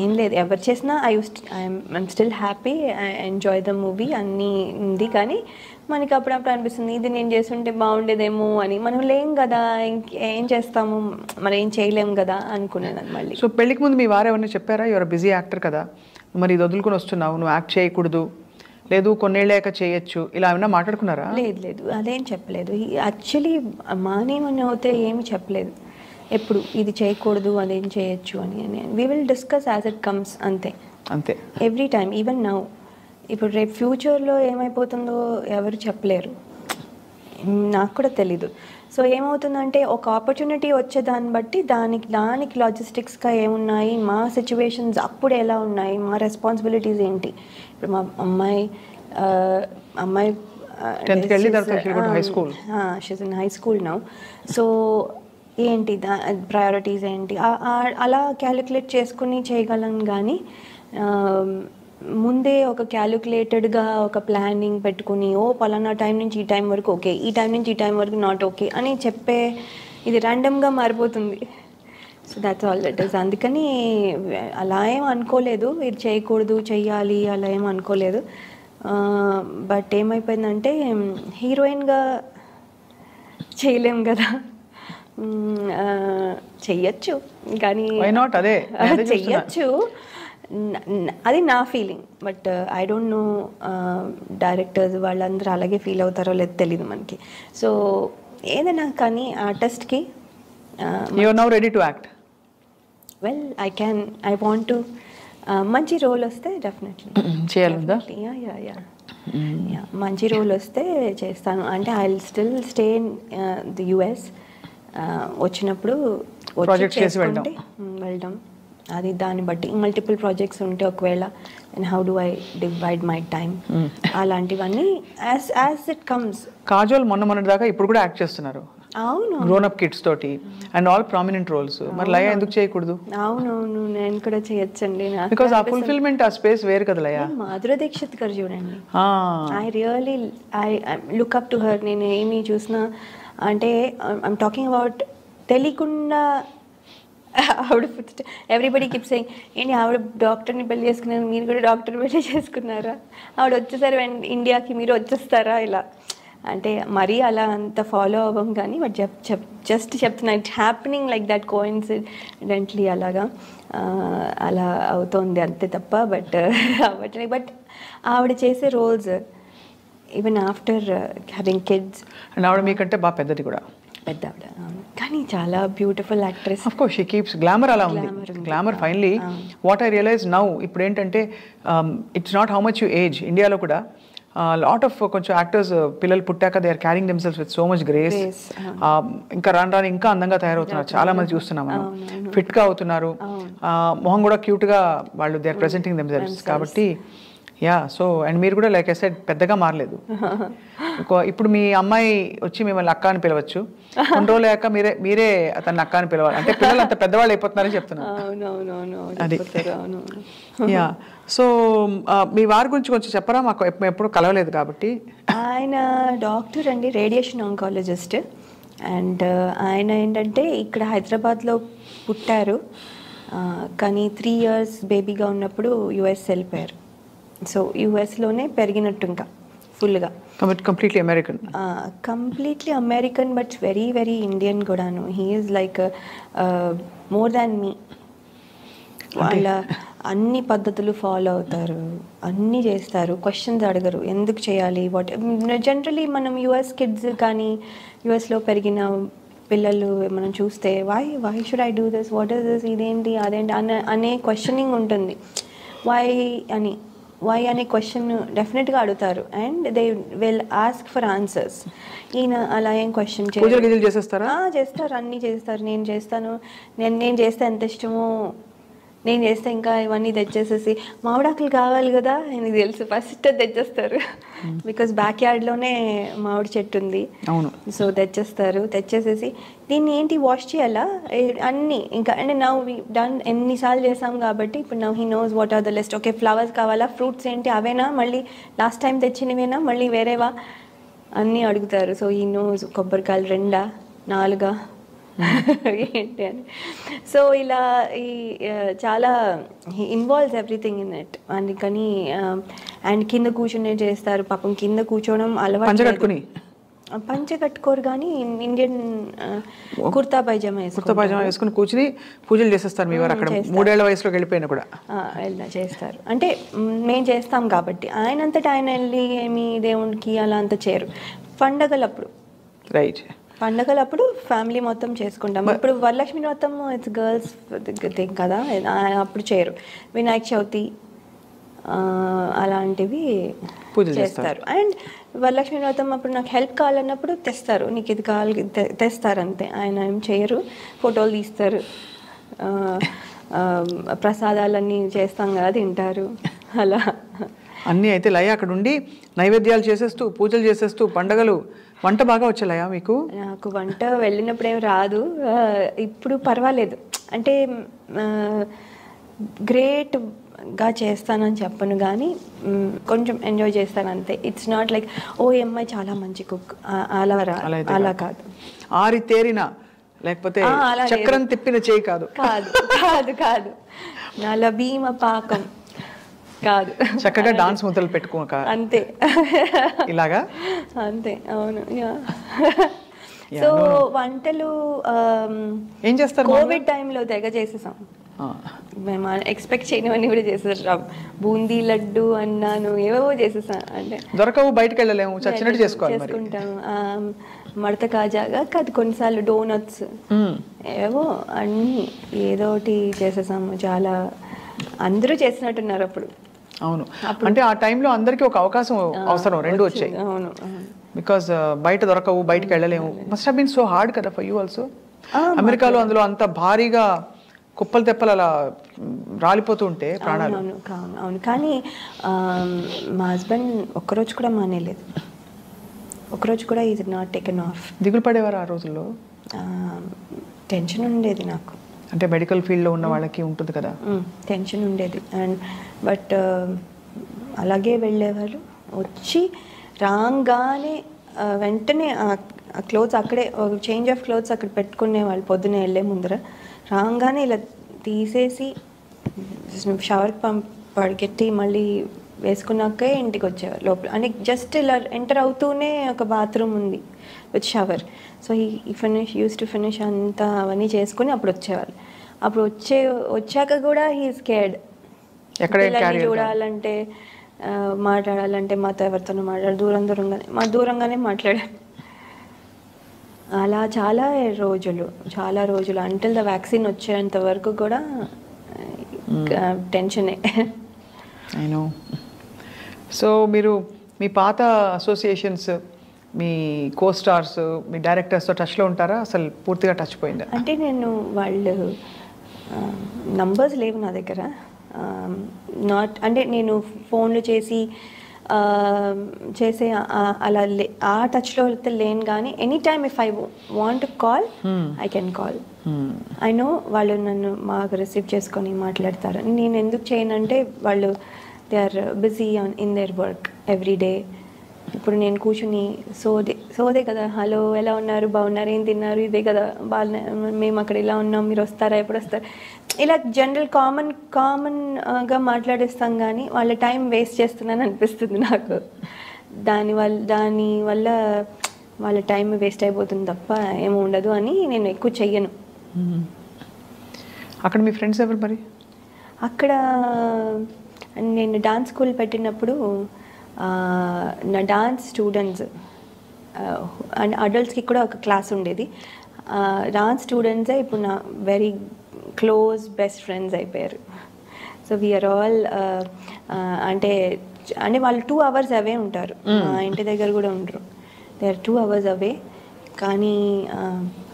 ఏం లేదు, ఎవరు చేసినా I'm still happy, I enjoy the movie అన్నీ ఉంది. కానీ మనకి అప్పుడప్పుడు అనిపిస్తుంది ఇది నేను చేస్తుంటే బాగుండేదేమో అని. మనం లేం కదా, ఇంకేం చేస్తాము, మరి ఏం చేయలేము కదా అనుకునేది మళ్ళీ. సో పెళ్ళికి ముందు మీ వారు ఎవరైనా చెప్పారా, యువర్ బిజీ యాక్టర్ కదా, మరి ఇది వదులుకొని వస్తున్నావు, నువ్వు యాక్ట్ చేయకూడదు, లేదు కొన్నేళ్ళాక చేయొచ్చు, ఇలా ఏమైనా మాట్లాడుకున్నారా? లేదు అదేం చెప్పలేదు. యాక్చువల్లీ మానేమని అవుతే ఏమి చెప్పలేదు ఎప్పుడు, ఇది చేయకూడదు అదేం చేయొచ్చు అని. We will discuss as it comes, అంతే ఎవ్రీ టైమ్. ఈవెన్ నౌ, ఇప్పుడు రేపు ఫ్యూచర్లో ఏమైపోతుందో ఎవరు చెప్పలేరు, నాకు కూడా తెలీదు. సో ఏమవుతుందంటే ఒక ఆపర్చునిటీ వచ్చేదాన్ని బట్టి దానికి లాజిస్టిక్స్గా ఏమున్నాయి, మా సిచ్యువేషన్స్ అప్పుడు ఎలా ఉన్నాయి, మా రెస్పాన్సిబిలిటీస్ ఏంటి. ఇప్పుడు మా అమ్మాయి 10th కి వెళ్ళి she's in high school now. So ఏంటి ప్రయారిటీస్ ఏంటి అలా క్యాలిక్యులేట్ చేసుకుని చేయగలను. కానీ ముందే ఒక క్యాలిక్యులేటెడ్గా ఒక ప్లానింగ్ పెట్టుకుని పలానా టైం నుంచి ఈ టైం వరకు ఓకే, ఈ టైం నుంచి ఈ టైం వరకు నాట్ ఓకే అని చెప్పే ఇది ర్యాండమ్గా మారిపోతుంది. So that's all it is. అందుకని అలా ఏం అనుకోలేదు, ఇది చేయకూడదు చెయ్యాలి అలా ఏం అనుకోలేదు. బట్ ఏమైపోయిందంటే హీరోయిన్గా చేయలేం కదా, చెయ్యొచ్చు కానీ చెయ్యొచ్చు, అది నా feeling. But I don't no directors వాళ్ళందరూ అలాగే ఫీల్ అవుతారో లేదో తెలియదు మనకి. సో ఏదైనా కానీ ఆర్టిస్ట్కి you are now ready to act. Well I want to మంచి రోల్ వస్తే డెఫినెట్లీ చేయాలి. మంచి రోల్ వస్తే చేస్తాను. అంటే I will still stay in the US. వచ్చినప్పుడు వెళ్దాం. అది దాన్ని బట్టి మల్టిపుల్ ప్రాజెక్ట్స్ ఉంటే ఒకవేళ and how do I divide my time అలాంటివన్నీ యాజ్ ఇట్ కమ్స్. కాజోల్ మొన్న దాకా ఇప్పుడు కూడా యాక్ట్ చేస్తున్నారు, అవును, గ్రోన్ అప్ కిడ్స్ తోటి అండ్ ఆల్ ప్రామినెంట్ రోల్స్. మరి లయ ఎందుకు చేయకూడదు? అవునవును, నేను కూడా చేయొచ్చండి. బికాస్ ఆ ఫుల్ఫిల్మెంట్, ఆ స్పేస్ వేరు కదా లయ. మాధురి దీక్షిత్ గారు చూడండి, I really look up to her. నేను ఏమి చూసినా అంటే ఐమ్ టాకింగ్ అబౌట్ తెలియకుండా ఆవిడ ఎవ్రీబడి కీప్ సేయింగ్ ఏంటి ఆవిడ డాక్టర్ని పెళ్లి చేసుకున్నారు, మీరు కూడా డాక్టర్ పెళ్లి చేసుకున్నారా, ఆవిడ వచ్చేసారు ఇండియాకి మీరు వచ్చేస్తారా, ఇలా అంటే మరీ అలా అంత ఫాలో అవ్వం కానీ బట్ జస్ట్ చెప్తున్నా it happening like that coincidentally అలాగా అలా అవుతోంది అంతే తప్ప బట్ అవ్వట్లేదు. బట్ ఆవిడ చేసే roles even after having kids, and ఆవిడ మీకంటే బాగా పెద్దది కూడా, పెద్ద ఆవిడ కానీ చాలా beautiful actress. Of course she keeps glamour. అలా ఉంది glamour. Finally what I realize now, ఇప్పుడు ఏంటంటే it's not how much you age. ఇండియాలో కూడా లాట్ ఆఫ్ కొంచెం యాక్టర్స్ పిల్లలు పుట్టాక they are carrying themselves with so much grace. ఇంకా రాను ఇంకా అందంగా తయారవుతున్నారు. చాలా మంది చూస్తున్నాం మనం, ఫిట్ గా అవుతున్నారు, మొహం కూడా క్యూట్ గా వాళ్ళు దే ఆర్ ప్రెజెంటింగ్ దెమ్సెల్స్. కాబట్టి యా, సో అండ్ మీరు కూడా లైక్ ఐ సెడ్ పెద్దగా మారలేదు. ఇప్పుడు మీ అమ్మాయి వచ్చి మిమ్మల్ని అక్క అని పిలవచ్చు, కొన్ని రోజులు అయ్యాక మీరే అతన్ని అక్క అని పిలవాలి. అంటే పిల్లలు అంత పెద్దవాళ్ళు అయిపోతున్నారని చెప్తున్నాను. అది యా. సో మీ వారి గురించి కొంచెం చెప్పరా, మాకు ఎప్పుడు కలవలేదు కాబట్టి. ఆయన డాక్టర్ అండి, రేడియేషన్ ఆంకాలజిస్ట్. అండ్ ఆయన ఏంటంటే ఇక్కడ హైదరాబాద్లో పుట్టారు కానీ 3 years బేబీగా ఉన్నప్పుడు యుఎస్ వెళ్ళిపోయారు. సో యుఎస్లోనే పెరిగినట్టు ఇంకా ఫుల్గా. Completely American. Completely American but very very Indian కూడాను. He is like more than me. వాళ్ళ అన్ని పద్ధతులు ఫాలో అవుతారు, అన్నీ చేస్తారు, క్వశ్చన్స్ అడగరు ఎందుకు చేయాలి వాట్. జనరలీ మనం యుఎస్ కిడ్స్ కానీ యుఎస్లో పెరిగిన పిల్లలు మనం చూస్తే why should I do this, what is this, ఇదేంటి అదేంటి అనే క్వశ్చనింగ్ ఉంటుంది. వై అనే క్వశ్చన్ డెఫినెట్గా అడుగుతారు and they will ask for answers. ఈయన అలా ఏం క్వశ్చన్ చేస్తారు, అన్నీ చేస్తారు. నేను చేస్తే ఎంత ఇష్టమో నేను చేస్తే ఇంకా ఇవన్నీ తెచ్చేసేసి మామిడాకులు కావాలి కదా ఆయనకి తెలుసు, ఫస్ట్ తెచ్చేస్తారు. బికాస్ బ్యాక్ యార్డ్లోనే మామిడి చెట్టు ఉంది. సో తెచ్చేసేసి దీన్ని ఏంటి వాష్ చేయాలా అన్నీ ఇంకా అంటే నౌ వి డన్ ఎన్నిసార్లు చేసాం కాబట్టి ఇప్పుడు now he knows what are the list. Okay flowers కావాలా, ఫ్రూట్స్ ఏంటి అవేనా, మళ్ళీ లాస్ట్ టైం తెచ్చినవేనా, మళ్ళీ వేరేవా అన్నీ అడుగుతారు. సో హీ నోస్ కొబ్బరికాయలు 2 4 ఏంటి అని. సో ఇలా ఈ చాలా ఇన్వాల్వ్స్ ఎవ్రీథింగ్ ఇన్ ఇట్. అందుకని అండ్ కింద కూర్చునే చేస్తారు పాపం. కింద కూర్చోవడం అలవాటు, పంచ కట్టుకోరు కానీ ఇండియన్ కుర్తా పైజామా వేసుకుని కూర్చుని పూజలు చేసేస్తారు. మీ వారు అక్కడ 3 ఏళ్ల వయసులోకి వెళ్ళిపోయినా కూడా చేస్తారు. అంటే మేము చేస్తాం కాబట్టి ఆయనంతటా ఆయన వెళ్ళి ఏమి దేవునికి అలా అంతా చేయరు. పండగలప్పుడు ఫ్యామిలీ మొత్తం చేసుకుంటాం. ఇప్పుడు వరలక్ష్మి వ్రతం ఇట్స్ గర్ల్స్ థింగ్ కదా, అప్పుడు చేయరు. వినాయక చవితి అలాంటివి చేస్తారు. అండ్ వరలక్ష్మి వ్రతం అప్పుడు నాకు హెల్ప్ కావాలన్నప్పుడు తెస్తారు, నీకు ఇది కావాలి తెస్తారు అంతే. ఆయన ఏం చేయరు, ఫోటోలు తీస్తారు, ప్రసాదాలన్నీ చేస్తాం కదా తింటారు అలా అన్నీ. అయితే లయ అక్కడ ఉండి నైవేద్యాలు చేసేస్తూ పూజలు చేసేస్తూ పండగలు. వంట బాగా వచ్చేలయా మీకు? నాకు వంట వెళ్ళినప్పుడు ఏం రాదు, ఇప్పుడు పర్వాలేదు. అంటే గ్రేట్గా చేస్తానని చెప్పను కానీ కొంచెం ఎంజాయ్ చేస్తాను అంతే. ఇట్స్ నాట్ లైక్ ఓ అమ్మాయి చాలా మంచి కుక్ అలా కాదు. ఆరితేరిన లేకపోతే చక్రం తిప్పిన చేయి కాదు కాదు నల భీమ పాకం కాదు, చక్కగా డాన్స్ ముద్రలు పెట్టుకోక అంతే ఇలాగా అంతే. అవును. సో వంటలు ఏం చేస్తారు? కోవిడ్ టైంలో తెగ చేసేసాం మేము, ఎక్స్పెక్ట్ చేయనివన్నీ కూడా చేసేసాం. బూందీ లడ్డు అన్నాను ఏవేవో చేసేసాం. అంటే దొరకవు, బయటకు వెళ్ళలేము, చచ్చినట్టు చేసుకుంటాము. మడత కాజాగా కాదు, కొన్నిసార్లు డోనట్స్ ఏవో అన్నీ ఏదో ఒకటి చేసేసాము. చాలా అందరూ చేసినట్టున్నారు అప్పుడు. అవును, అంటే ఆ టైంలో అందరికీ ఒక అవకాశం అవసరం, 2 వచ్చాయి. అవును, బికాస్ బయట దొరకవు, బయటకు వెళ్ళలేము. Must have been so hard కదా ఫర్ యూ ఆల్సో. అమెరికాలో అందులో అంత భారీగా కుప్పలు తెప్పలు అలా రాలిపోతూ ఉంటే ప్రాణాలు. అవును. కానీ మా హస్బెండ్ ఒక్కరోజు కూడా మానేలేదు, ఒకరోజు కూడా ఈజ్ నాట్ టేకెన్ ఆఫ్. దిగులు పడేవారు ఆ రోజుల్లో? టెన్షన్ ఉండేది నాకు. అంటే మెడికల్ ఫీల్డ్లో ఉన్న వాళ్ళకి ఉంటుంది కదా, టెన్షన్ ఉండేది. అండ్ బట్ అలాగే వెళ్ళేవారు. వచ్చి రాగానే వెంటనే ఆ క్లోత్స్ అక్కడే చేంజ్ ఆఫ్ క్లోత్స్ అక్కడ పెట్టుకునేవాళ్ళు పొద్దునే వెళ్ళే ముందర. రాగానే ఇలా తీసేసి షవర్కి పడికెట్టి మళ్ళీ వేసుకున్నాకే ఇంటికి వచ్చేవారు లోపల. అంటే జస్ట్ ఇలా ఎంటర్ అవుతూనే ఒక బాత్రూమ్ ఉంది విత్ షవర్. సో ఈ యూస్ టు ఫినిష్ అంతా అవన్నీ చేసుకుని అప్పుడు వచ్చేవాళ్ళు. అప్పుడు వచ్చాక కూడా హీ స్కేర్డ్. పిల్లల్ని చూడాలంటే మాట్లాడాలంటే మాతో ఎవరితోనో దూరంగానే మాట్లాడారు. అలా చాలా రోజులు అంటిల్ ద వ్యాక్సిన్ వచ్చేంత వరకు కూడా టెన్షనే. I know. సో మీరు మీ పాత అసోసియేషన్స్, మీ కోస్టార్స్, మీ డైరెక్టర్స్తో టచ్లో ఉంటారా? అసలు పూర్తిగా టచ్ పోయిందా? అంటే నేను వాళ్ళు నంబర్స్ లేవు నా దగ్గర. అంటే నేను ఫోన్లు చేసే అలా ఆ టచ్లో అయితే లేను. కానీ any time if I want to call I can call. I know వాళ్ళు నన్ను మాకు రిసీవ్ చేసుకొని మాట్లాడతారు. నేను ఎందుకు చేయనంటే వాళ్ళు they are busy in their work every day. ఇప్పుడు నేను కూర్చుని సోదే కదా, హలో ఎలా ఉన్నారు, బాగున్నారు, ఏం తిన్నారు, ఇదే కదా, మేము అక్కడ ఇలా ఉన్నాం, మీరు వస్తారా, ఎప్పుడు వస్తారు, ఇలా జనరల్ కామన్గా మాట్లాడేస్తాం. కానీ వాళ్ళ టైం వేస్ట్ చేస్తున్నాను అనిపిస్తుంది నాకు. దానివల్ల వాళ్ళ టైం వేస్ట్ అయిపోతుంది తప్ప ఏమో ఉండదు అని నేను ఎక్కువ చెయ్యను. అక్కడ మీ ఫ్రెండ్స్ ఎవరు మరి? అక్కడ నేను డాన్స్ స్కూల్ పెట్టినప్పుడు నా డాన్స్ స్టూడెంట్స్ అండ్ అడల్ట్స్కి కూడా ఒక క్లాస్ ఉండేది. డాన్స్ స్టూడెంట్సే ఇప్పుడు నా వెరీ క్లోజ్ బెస్ట్ ఫ్రెండ్స్ అయిపోయారు. సో వీఆర్ ఆల్ అంటే వాళ్ళు 2 hours అవే ఉంటారు, మా ఇంటి దగ్గర కూడా ఉండరు. దే ఆర్ 2 hours అవే. కానీ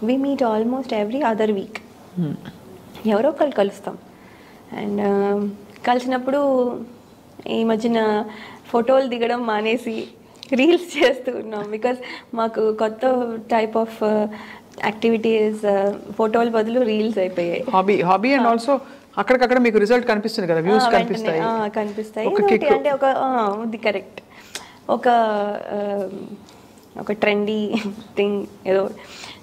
we meet almost every other week. ఎవరో ఒకళ్ళు కలుస్తాం. అండ్ కలిసినప్పుడు ఈ మధ్యన ఫోటోలు దిగడం మానేసి రీల్స్ చేస్తూ ఉన్నాం. బికాజ్ మాకు కొత్త టైప్ ఆఫ్ యాక్టివిటీస్ ఫోటోల బదులు రీల్స్ అయిపోయాయి. హాబీ అండ్ ఆల్సో అక్కడికక్కడ మీకు రిజల్ట్ కనిపిస్తుంది కదా, వ్యూస్ కనిపిస్తాయి. అంటే ఇది కరెక్ట్, ఒక ట్రెండీ థింగ్ ఏదో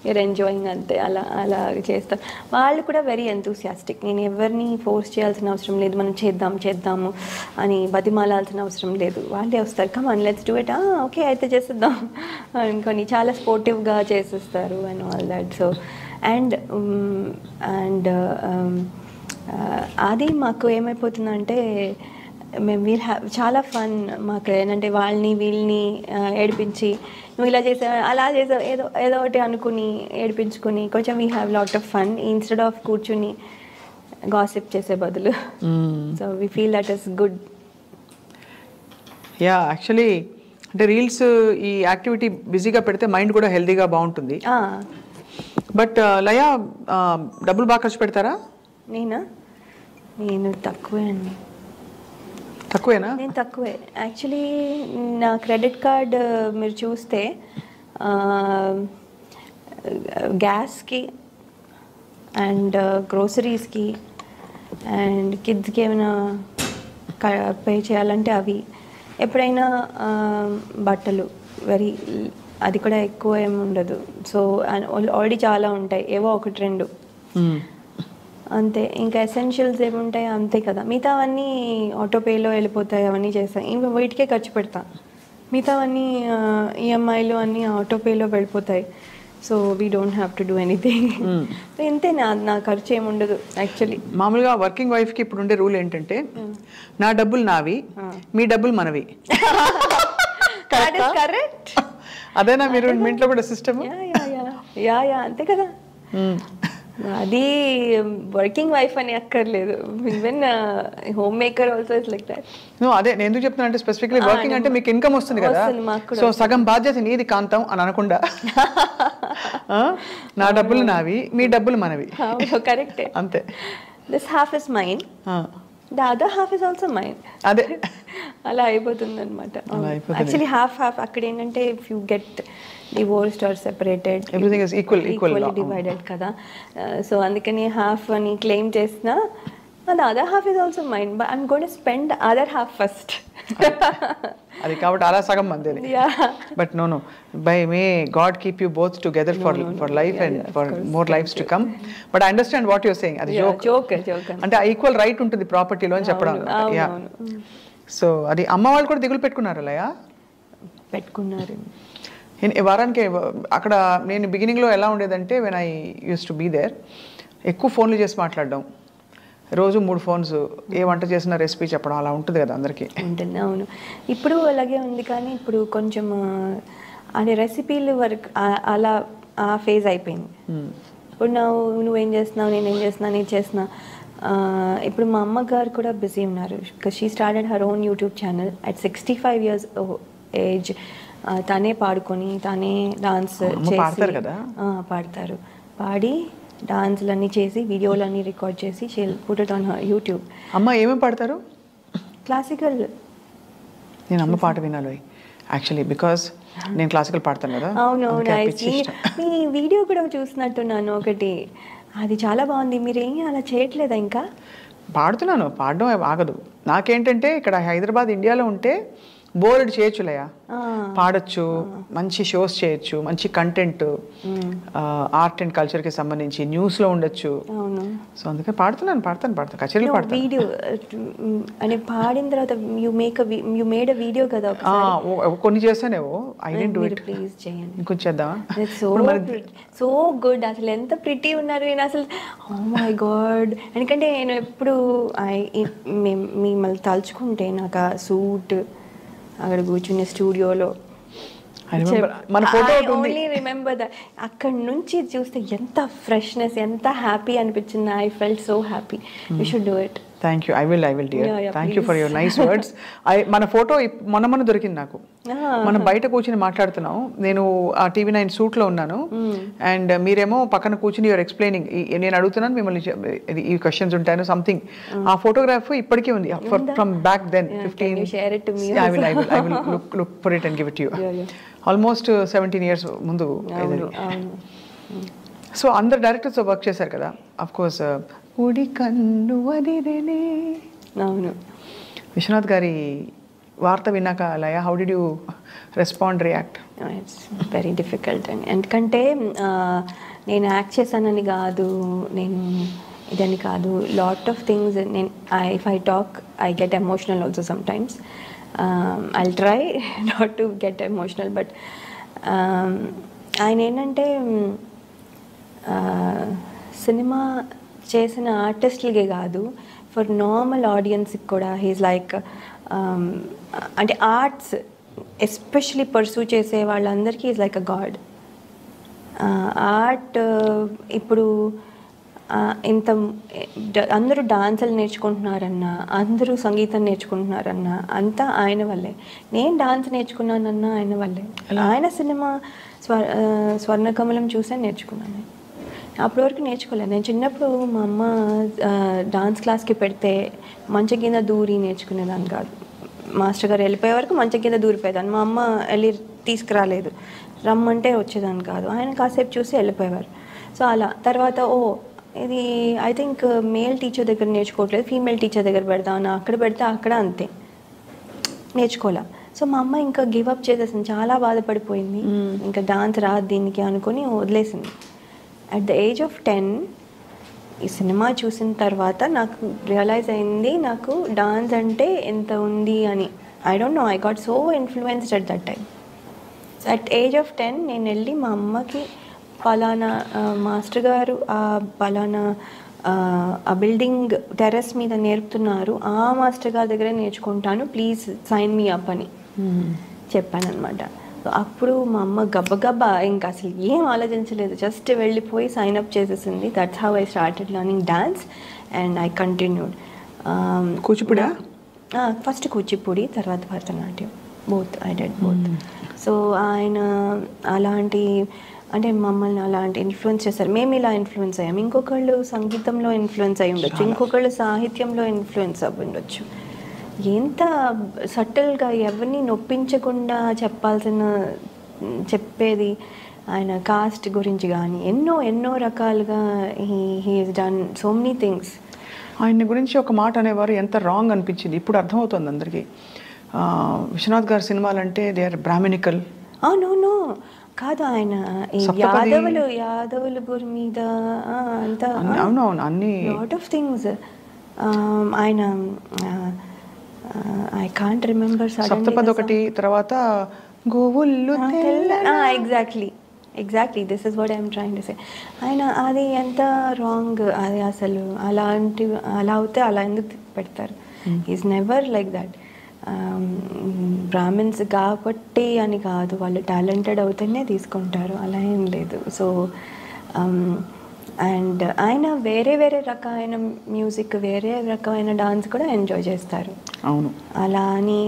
యూర్ ఎంజాయింగ్ అంతే, అలా చేస్తారు. వాళ్ళు కూడా వెరీ ఎంతూసియాస్టిక్. నేను ఎవరిని ఫోర్స్ చేయాల్సిన అవసరం లేదు, మనం చేద్దాము అని బతిమాలాల్సిన అవసరం లేదు. వాళ్ళే వస్తారు, come on let's do it, okay అయితే చేసేద్దాం అనుకొని చాలా స్పోర్టివ్గా చేసేస్తారు and all that. So and అది మాకు ఏమైపోతుందంటే మేము చాలా ఫన్ మాకు. ఏంటంటే వాళ్ళని వీళ్ళని ఏడిపించి నువ్వు ఇలా చేసావు అలా చేసావు ఏదో ఒకటి అనుకుని ఏడిపించుకుని కొంచెం we have lot of fun instead of కూర్చుని గాసిప్ చేసే బదులు. So we feel that is good. Actually అంటే రీల్స్ ఈ యాక్టివిటీ బిజీగా పెడితే మైండ్ కూడా హెల్తీగా బాగుంటుంది. బట్ లయా డబ్బులు బాగా ఖర్చు పెడతారా? నేను తక్కువే అండి. తక్కువేనా? నేను తక్కువే యాక్చువల్లీ. నా క్రెడిట్ కార్డ్ మీరు చూస్తే గ్యాస్కి అండ్ గ్రోసరీస్కి అండ్ కిడ్స్కి ఏమైనా పే చేయాలంటే అవి, ఎప్పుడైనా బట్టలు అది కూడా ఎక్కువ ఏమి ఉండదు. సో ఆల్రెడీ చాలా ఉంటాయి, ఏవో 1-2 అంతే. ఇంకా ఎసెన్షియల్స్ ఏముంటాయి అంతే కదా, మిగతావన్నీ ఆటోపేలో వెళ్ళిపోతాయి, అవన్నీ చేస్తాయి. ఇంకా వీటికే ఖర్చు పెడతా, మిగతావన్నీ ఈఎంఐలు అన్నీ ఆటోపేలో వెళ్ళిపోతాయి. So we don't have to do anything. ఇంతే, నా ఖర్చు ఏముండదు యాక్చువల్లీ. మామూలుగా వర్కింగ్ వైఫ్కి ఇప్పుడు ఉండే రూల్ ఏంటంటే నా డబ్బులు నావి, మీ డబ్బులు మనవి. కరెక్ట్. అదేనా మీరు మీ ఇంట్లో కూడా సిస్టమ్? అంతే కదా. అది వర్కింగ్ వైఫ్ అని అక్కర్లేదు, even home maker also is like that. అదే నేను ఎందుకు చెప్తున్నా అంటే స్పెసిఫిక్లీ వర్కింగ్ అంటే మీకు ఇన్కమ్ వస్తుంది కదా, సో సగం బాధ్యత నీది కాంతం అని అనకుండా నా డబ్బులు నావి, మీ డబ్బులు మనవి. కరెక్టే అంతే. This half is mine, the other half is also mine. అదే అలా అయిపోతుంది అనమాట. అలా అయిపోతుంది. యాక్చువల్లీ హాఫ్ అక్కడ ఏంటంటే if you get divorced or separated, everything is equally divided కదా. సో అందుకని హాఫ్ అని క్లెయిమ్ చేసిన, the other half is also mine, but I'm going to spend the other half first. అది కాబట్టి అలా సగం మంది. But no by may God keep you both together for life and for more lifes to come. But I understand what your saying. అది joke అంటే equal right ఉంటుంది ప్రాపర్టీలో అని చెప్పడం. యా, సో అది అమ్మ వాళ్ళు కూడా దిగులు పెట్టుకున్నారు అలా పెట్టుకున్నారు. వారానికి అక్కడ నేను బిగినింగ్లో ఎలా ఉండేదంటే when I use to be there, ఎక్కువ ఫోన్లు చేసి మాట్లాడడం, రోజు 3 ఫోన్స్, ఏ వంట చేసిన రెసిపీ చెప్పడం, అలా ఉంటుంది కదా అందరికీ. ఉంటుంది, అవును. ఇప్పుడు అలాగే ఉంది, కానీ ఇప్పుడు కొంచెం అనే రెసిపీలు వరకు అలా ఆ ఫేజ్ అయిపోయింది. ఇప్పుడు నువ్వేం చేస్తున్నావు, నేనేం చేస్తున్నా, నేను చేస్తున్నా. ఇప్పుడు మా అమ్మగారు కూడా బిజీ ఉన్నారు. She started her own YouTube channel at 65 years age. తనే పాడుకొని, తనే డాన్స్ చేసి పాడతారు, పాడి డాన్స్లన్నీ చేసి, వీడియోలన్నీ రికార్డ్ చేసి she'll put it on her YouTube. అమ్మ ఏమేమి పాడతారు? క్లాసికల్. నేను అమ్మ పాట వినాలి యాక్చువల్లీ, బికాస్ నేను క్లాసికల్ పాడతాను కదా. అవునవును, మీ వీడియో కూడా చూసినట్టున్నాను ఒకటి, అది చాలా బాగుంది. మీరేం అలా చేయట్లేదా? ఇంకా పాడుతున్నాను, పాడడం ఆగదు. నాకేంటంటే ఇక్కడ హైదరాబాద్ ఇండియాలో ఉంటే బోర్డు చేయొచ్చులయ్యా, పాడొచ్చు, మంచి షోస్ చేయొచ్చు, మంచి కంటెంట్, ఆర్ట్ అండ్ కల్చర్కి సంబంధించి న్యూస్లో ఉండొచ్చు. సో అందుకే పాడుతాను, కచేరీలు పాడతాను. వీడియో అంటే పాడిన తర్వాత యు మేడ్ ఎ వీడియో కదా, కొన్ని చేస్తానేవో. I don't do it, please చేయండి, ఇంకొంచెం చేద్దామా? సో గుడ్, అసలు ఎంత ప్రిటీ ఉన్నారు. నేను అసలు ఓ మై గాడ్, ఎందుకంటే నేను ఎప్పుడు మిమ్మల్ని తలుచుకుంటే నాకు ఆ సూట్ అక్కడ కూర్చునే స్టూడియోలో మన ఫోటో ఓన్లీ రిమెంబర్ దట్. అక్కడ నుంచి చూస్తే ఎంత ఫ్రెష్నెస్, ఎంత హ్యాపీ అనిపించింది. I felt so happy. You should do it. Thank you, I will dear. Thank you for your nice words. మన ఫోటో మొన్న దొరికింది నాకు. మనం బయట కూర్చుని మాట్లాడుతున్నాం, నేను ఆ TV9 సూట్లో ఉన్నాను, అండ్ మీరేమో పక్కన కూర్చుని యువర్ ఎక్స్ప్లెయినింగ్. నేను అడుగుతున్నాను మిమ్మల్ని, ఈ క్వశ్చన్స్ ఉంటాను సంథింగ్. ఆ ఫోటోగ్రాఫ్ ఇప్పటికీ ఉంది from back then 15. I will look for it and give it to you. Almost 17 years ముందు. సో అందరు డైరెక్టర్స్ వర్క్ చేశారు కదా, అఫ్ కోర్స్. ఉడి కన్ను అదిరేనే. అవును. విశ్వనాథ్ గారి వార్త విన్నాక Laya, how did you respond, react? It's very difficult. ఎందుకంటే నేను యాక్ట్ చేశానని కాదు, నేను ఇదని కాదు, లాట్ ఆఫ్ థింగ్స్. నేను if I talk I get emotional also sometimes. I'll try not to get emotional, but ఆయన ఏంటంటే సినిమా చేసిన ఆర్టిస్టులకే కాదు, ఫర్ నార్మల్ ఆడియన్స్కి కూడా హీస్ లైక్, అంటే ఆర్ట్స్ ఎస్పెషలీ పర్సూ చేసే వాళ్ళందరికీ is like a God. Art ఇప్పుడు ఇంత అందరూ డాన్సులు నేర్చుకుంటున్నారన్నా, అందరూ సంగీతం నేర్చుకుంటున్నారన్నా అంతా ఆయన వల్లే. నేను డాన్స్ నేర్చుకున్నానన్నా ఆయన వల్లే. ఆయన సినిమా స్వర్ణకమలం చూసే నేర్చుకున్నాను. అప్పటి వరకు నేర్చుకోలేదు. నేను చిన్నప్పుడు మా అమ్మ డాన్స్ క్లాస్కి పెడితే మంచం కింద దూరి నేర్చుకునేదాన్ని కాదు. మాస్టర్ గారు వెళ్ళిపోయే వరకు మంచం కింద దూరిపోయేదాన్ని. మా అమ్మ వెళ్ళి తీసుకురాలేదు, రమ్మంటే వచ్చేదాన్ని కాదు. ఆయన కాసేపు చూసి వెళ్ళిపోయేవారు. సో అలా తర్వాత ఇది ఐ థింక్ మేల్ టీచర్ దగ్గర నేర్చుకోవట్లేదు, ఫీమేల్ టీచర్ దగ్గర పెడతాను, అక్కడ పెడితే అక్కడ అంతే నేర్చుకోలే. సో మా అమ్మ ఇంకా గివ్ అప్ చేసేసింది, చాలా బాధపడిపోయింది. ఇంకా డాన్స్ రాదు దీనికి అనుకుని వదిలేసింది. అట్ ద ఏజ్ ఆఫ్ 10 ఈ సినిమా చూసిన తర్వాత నాకు రియలైజ్ అయింది నాకు డాన్స్ అంటే ఎంత ఉంది అని. I don't no, I got so influenced at that time. So at age of 10 నేను వెళ్ళి మా అమ్మకి, పలానా మాస్టర్ గారు పలానా ఆ బిల్డింగ్ టెర్రస్ మీద నేర్పుతున్నారు, ఆ మాస్టర్ గారి దగ్గరే నేర్చుకుంటాను, ప్లీజ్ సైన్ మీ అప్ అని చెప్పాను అనమాట. అప్పుడు మా అమ్మ గబ్బగబ్బా ఇంకా అసలు ఏం ఆలోచించలేదు, జస్ట్ వెళ్ళిపోయి సైన్ అప్ చేసేసింది. That's how I started learning dance and I continued. Kuchipudi first Kuchipudi, తర్వాత Bharatanatyam, both I did both. So ఆయన అలాంటి అంటే మమ్మల్ని అలాంటి ఇన్ఫ్లుయెన్స్ చేస్తారు, మేము ఇలా ఇన్ఫ్లుయెన్స్ అయ్యాం, ఇంకొకళ్ళు సంగీతంలో ఇన్ఫ్లుయెన్స్ అయి ఉండొచ్చు, ఇంకొకళ్ళు సాహిత్యంలో ఇన్ఫ్లుయెన్స్ అయి ఉండొచ్చు. ఎంత సటిల్గా ఎవరిని నొప్పించకుండా చెప్పేది ఆయన కాస్ట్ గురించి కానీ ఎన్నో ఎన్నో రకాలుగా he is done so many things. ఆయన గురించి ఒక మాట అనేవారు, ఎంత రాంగ్ అనిపించింది, ఇప్పుడు అర్థమవుతుంది అందరికీ. విశ్వనాథ్ గారి సినిమాలంటే దే ఆర్ బ్రాహ్మణికల్. నో కాదు, ఆయన యాదవుల గురి మీద అంతా అవునవును అన్ని లాట్ ఆఫ్ థింగ్స్. ఆయన ఐ కాంట్ రిమెంబర్ సప్తపది ఒకటి, తర్వాత గోవుళ్ళు exactly this is what I'm trying to say. ఆయన అది ఎంత రాంగ్, అది అసలు అలా అవుతే అలా ఎందుకు పెడతారు? Is never like that. Brahmins కాబట్టి అని కాదు, వాళ్ళు టాలెంటెడ్ అవుతేనే తీసుకుంటారు, అలా ఏం లేదు. సో అండ్ ఆయన వేరే వేరే రకమైన మ్యూజిక్, వేరే రకమైన డాన్స్ కూడా ఎంజాయ్ చేస్తారు. అవును, అలా అని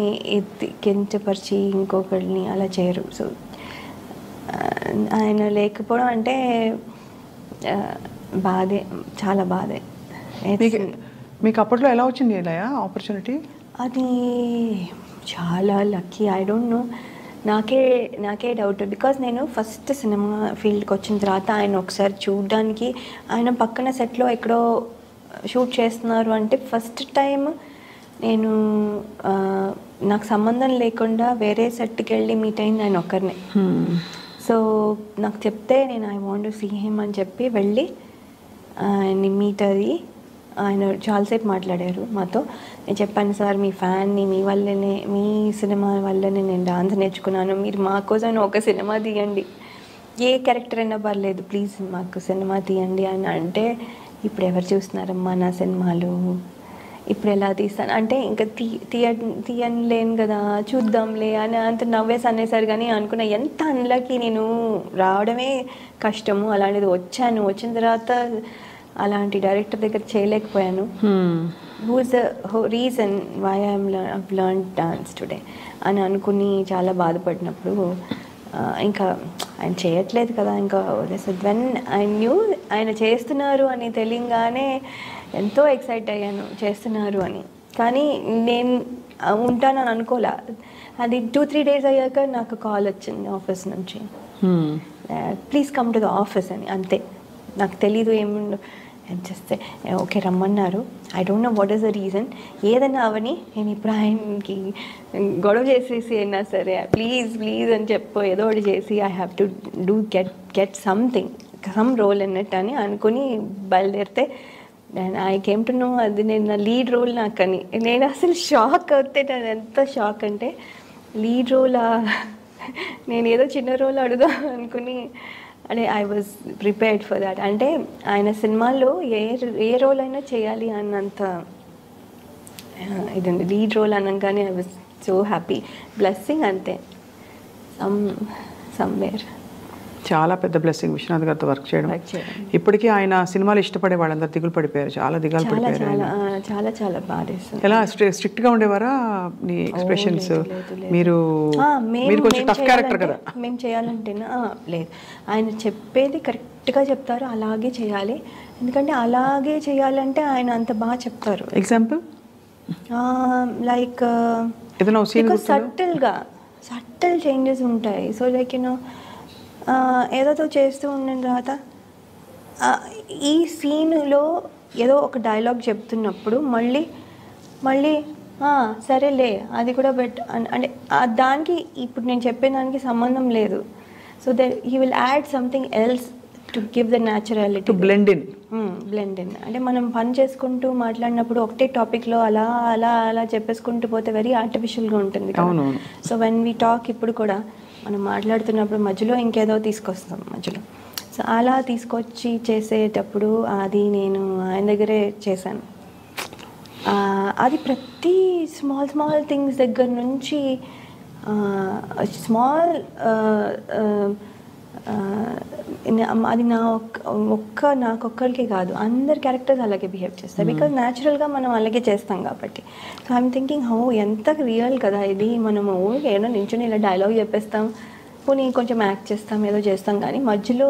కించపరిచి ఇంకొకరిని అలా చేయరు. సో ఆయన లేకపోవడం అంటే బాధే, చాలా బాధే. మీకు అప్పట్లో ఎలా వచ్చింది ఇలా ఆపర్చునిటీ? అది చాలా లక్కీ. ఐ డోంట్ నో, నాకే డౌట్. బికాజ్ నేను ఫస్ట్ సినిమా ఫీల్డ్కి వచ్చిన తర్వాత ఆయన ఒకసారి చూడడానికి, ఆయన పక్కన సెట్లో ఎక్కడో షూట్ చేస్తున్నారు అంటే ఫస్ట్ టైం నేను నాకు సంబంధం లేకుండా వేరే సెట్కి వెళ్ళి మీట్ అయింది ఆయన ఒక్కరినే. సో నాకు చెప్తే నేను I want to see him అని చెప్పి వెళ్ళి ఆయన్ని మీట్ అయ్యి ఆయన చాలాసేపు మాట్లాడారు మాతో. నేను చెప్పాను, సార్ మీ ఫ్యాన్ని, మీ వల్లనే, మీ సినిమా వల్లనే నేను డాన్స్ నేర్చుకున్నాను, మీరు మా కోసం ఒక సినిమా తీయండి, ఏ క్యారెక్టర్ అయినా పర్లేదు, ప్లీజ్ మాకు సినిమా తీయండి అని అంటే, ఇప్పుడు ఎవరు చూస్తున్నారమ్మా నా సినిమాలు, ఇప్పుడు ఎలా తీస్తాను అంటే ఇంకా తీయలేను కదా, చూద్దాంలే అని అంత నవ్వేసి అనేసారు. కానీ అనుకున్నా ఎంత అన్లకి, నేను రావడమే కష్టము, అలాంటిది వచ్చిన తర్వాత అలాంటి డైరెక్టర్ దగ్గర చేయలేకపోయాను. Who is the reason why I'm learn dance today అని అనుకుని చాలా బాధపడినప్పుడు ఇంకా ఆయన చేయట్లేదు కదా, ఇంకా వెన్ ఐ న్యూ ఆయన చేస్తున్నారు అని తెలియగానే ఎంతో ఎక్సైట్ అయ్యాను, చేస్తున్నారు అని. కానీ నేను ఉంటానని అనుకోలే. అది 2-3 days అయ్యాక నాకు కాల్ వచ్చింది ఆఫీస్ నుంచి, please come to the office అని. అంతే, నాకు తెలీదు ఏముండో, చేస్తే ఓకే రమ్మన్నారు. I don't know what is the reason. ఏదైనా అవని నేను ఇప్పుడు ఆయనకి గొడవ చేసేసి అయినా సరే ప్లీజ్ అని చెప్పు, ఏదో ఒకటి చేసి I have to do get some role in it అని అనుకుని బయలుదేరితే ఐ కేమ్ టు నో అది నేను నా లీడ్ రోల్ నాకని. నేను అసలు షాక్ అవుతే, నేను ఎంత షాక్ అంటే లీడ్ రోలా, నేను ఏదో చిన్న రోల్ అడుగుదాం అనుకుని, అంటే I was prepared for that. అంటే ఆయన సినిమాల్లో ఏ రోల్ అయినా చేయాలి అన్నంత ఇది లీడ్ రోల్ అనగానే I was so happy. Blessing అంతే, సమ్వేర్. చాలా పెద్ద బ్లెస్సింగ్ విశ్వనాథ్ గారితో వర్క్ చేయడం. ఇప్పటికీ ఆయన సినిమాలు ఇష్టపడే వాళ్ళందరూ దిగులు పడిపోయారు, చాలా దిగాలు పడిపోయారు. చాలా చాలా బాధేస్తుంది. ఎలా స్ట్రిక్ట్ గా ఉండేవారా నీ ఎక్స్ప్రెషన్స్? మీరు కొంచెం టఫ్ క్యారెక్టర్ కదా. మేము చేయాలంటేనా లేదు, ఆయన చెప్పేది కరెక్ట్గా చెప్తారు, అలాగే చేయాలి. ఎందుకంటే అలాగే చేయాలంటే ఆయన అంత బాగా చెప్తారు. ఎగ్జాంపుల్ లైక్ సటిల్ చేంజెస్ ఉంటాయి. సో లైక్ యూనో ఏదో చేస్తూ ఉన్న తర్వాత ఈ సీన్లో ఏదో ఒక డైలాగ్ చెప్తున్నప్పుడు మళ్ళీ సరేలే అది కూడా అంటే దానికి ఇప్పుడు నేను చెప్పే దానికి సంబంధం లేదు. So that he will add something else to give the naturality, to blend in. అంటే మనం పని చేసుకుంటూ మాట్లాడినప్పుడు ఒకటే టాపిక్లో అలా చెప్పేసుకుంటూ పోతే వెరీ ఆర్టిఫిషియల్గా ఉంటుంది. సో వెన్ వీ టాక్ ఇప్పుడు కూడా మనం మాట్లాడుతున్నప్పుడు మధ్యలో ఇంకేదో తీసుకొస్తాం మధ్యలో. సో అలా తీసుకొచ్చి చేసేటప్పుడు అది నేను ఆయన దగ్గరే చేశాను. అది ప్రతి స్మాల్ థింగ్స్ దగ్గర నుంచి అది నాకొక్కరికి కాదు, అందరి క్యారెక్టర్స్ అలాగే బిహేవ్ చేస్తారు. బికాజ్ న్యాచురల్గా మనం అలాగే చేస్తాం కాబట్టి. సో ఐఎమ్ థింకింగ్ ఎంత రియల్ కదా ఇది. మనము ఏమైనా నించుని ఇలా డైలాగ్ చెప్పేస్తాం, పోనీ కొంచెం యాక్ట్ చేస్తాం ఏదో చేస్తాం కానీ మధ్యలో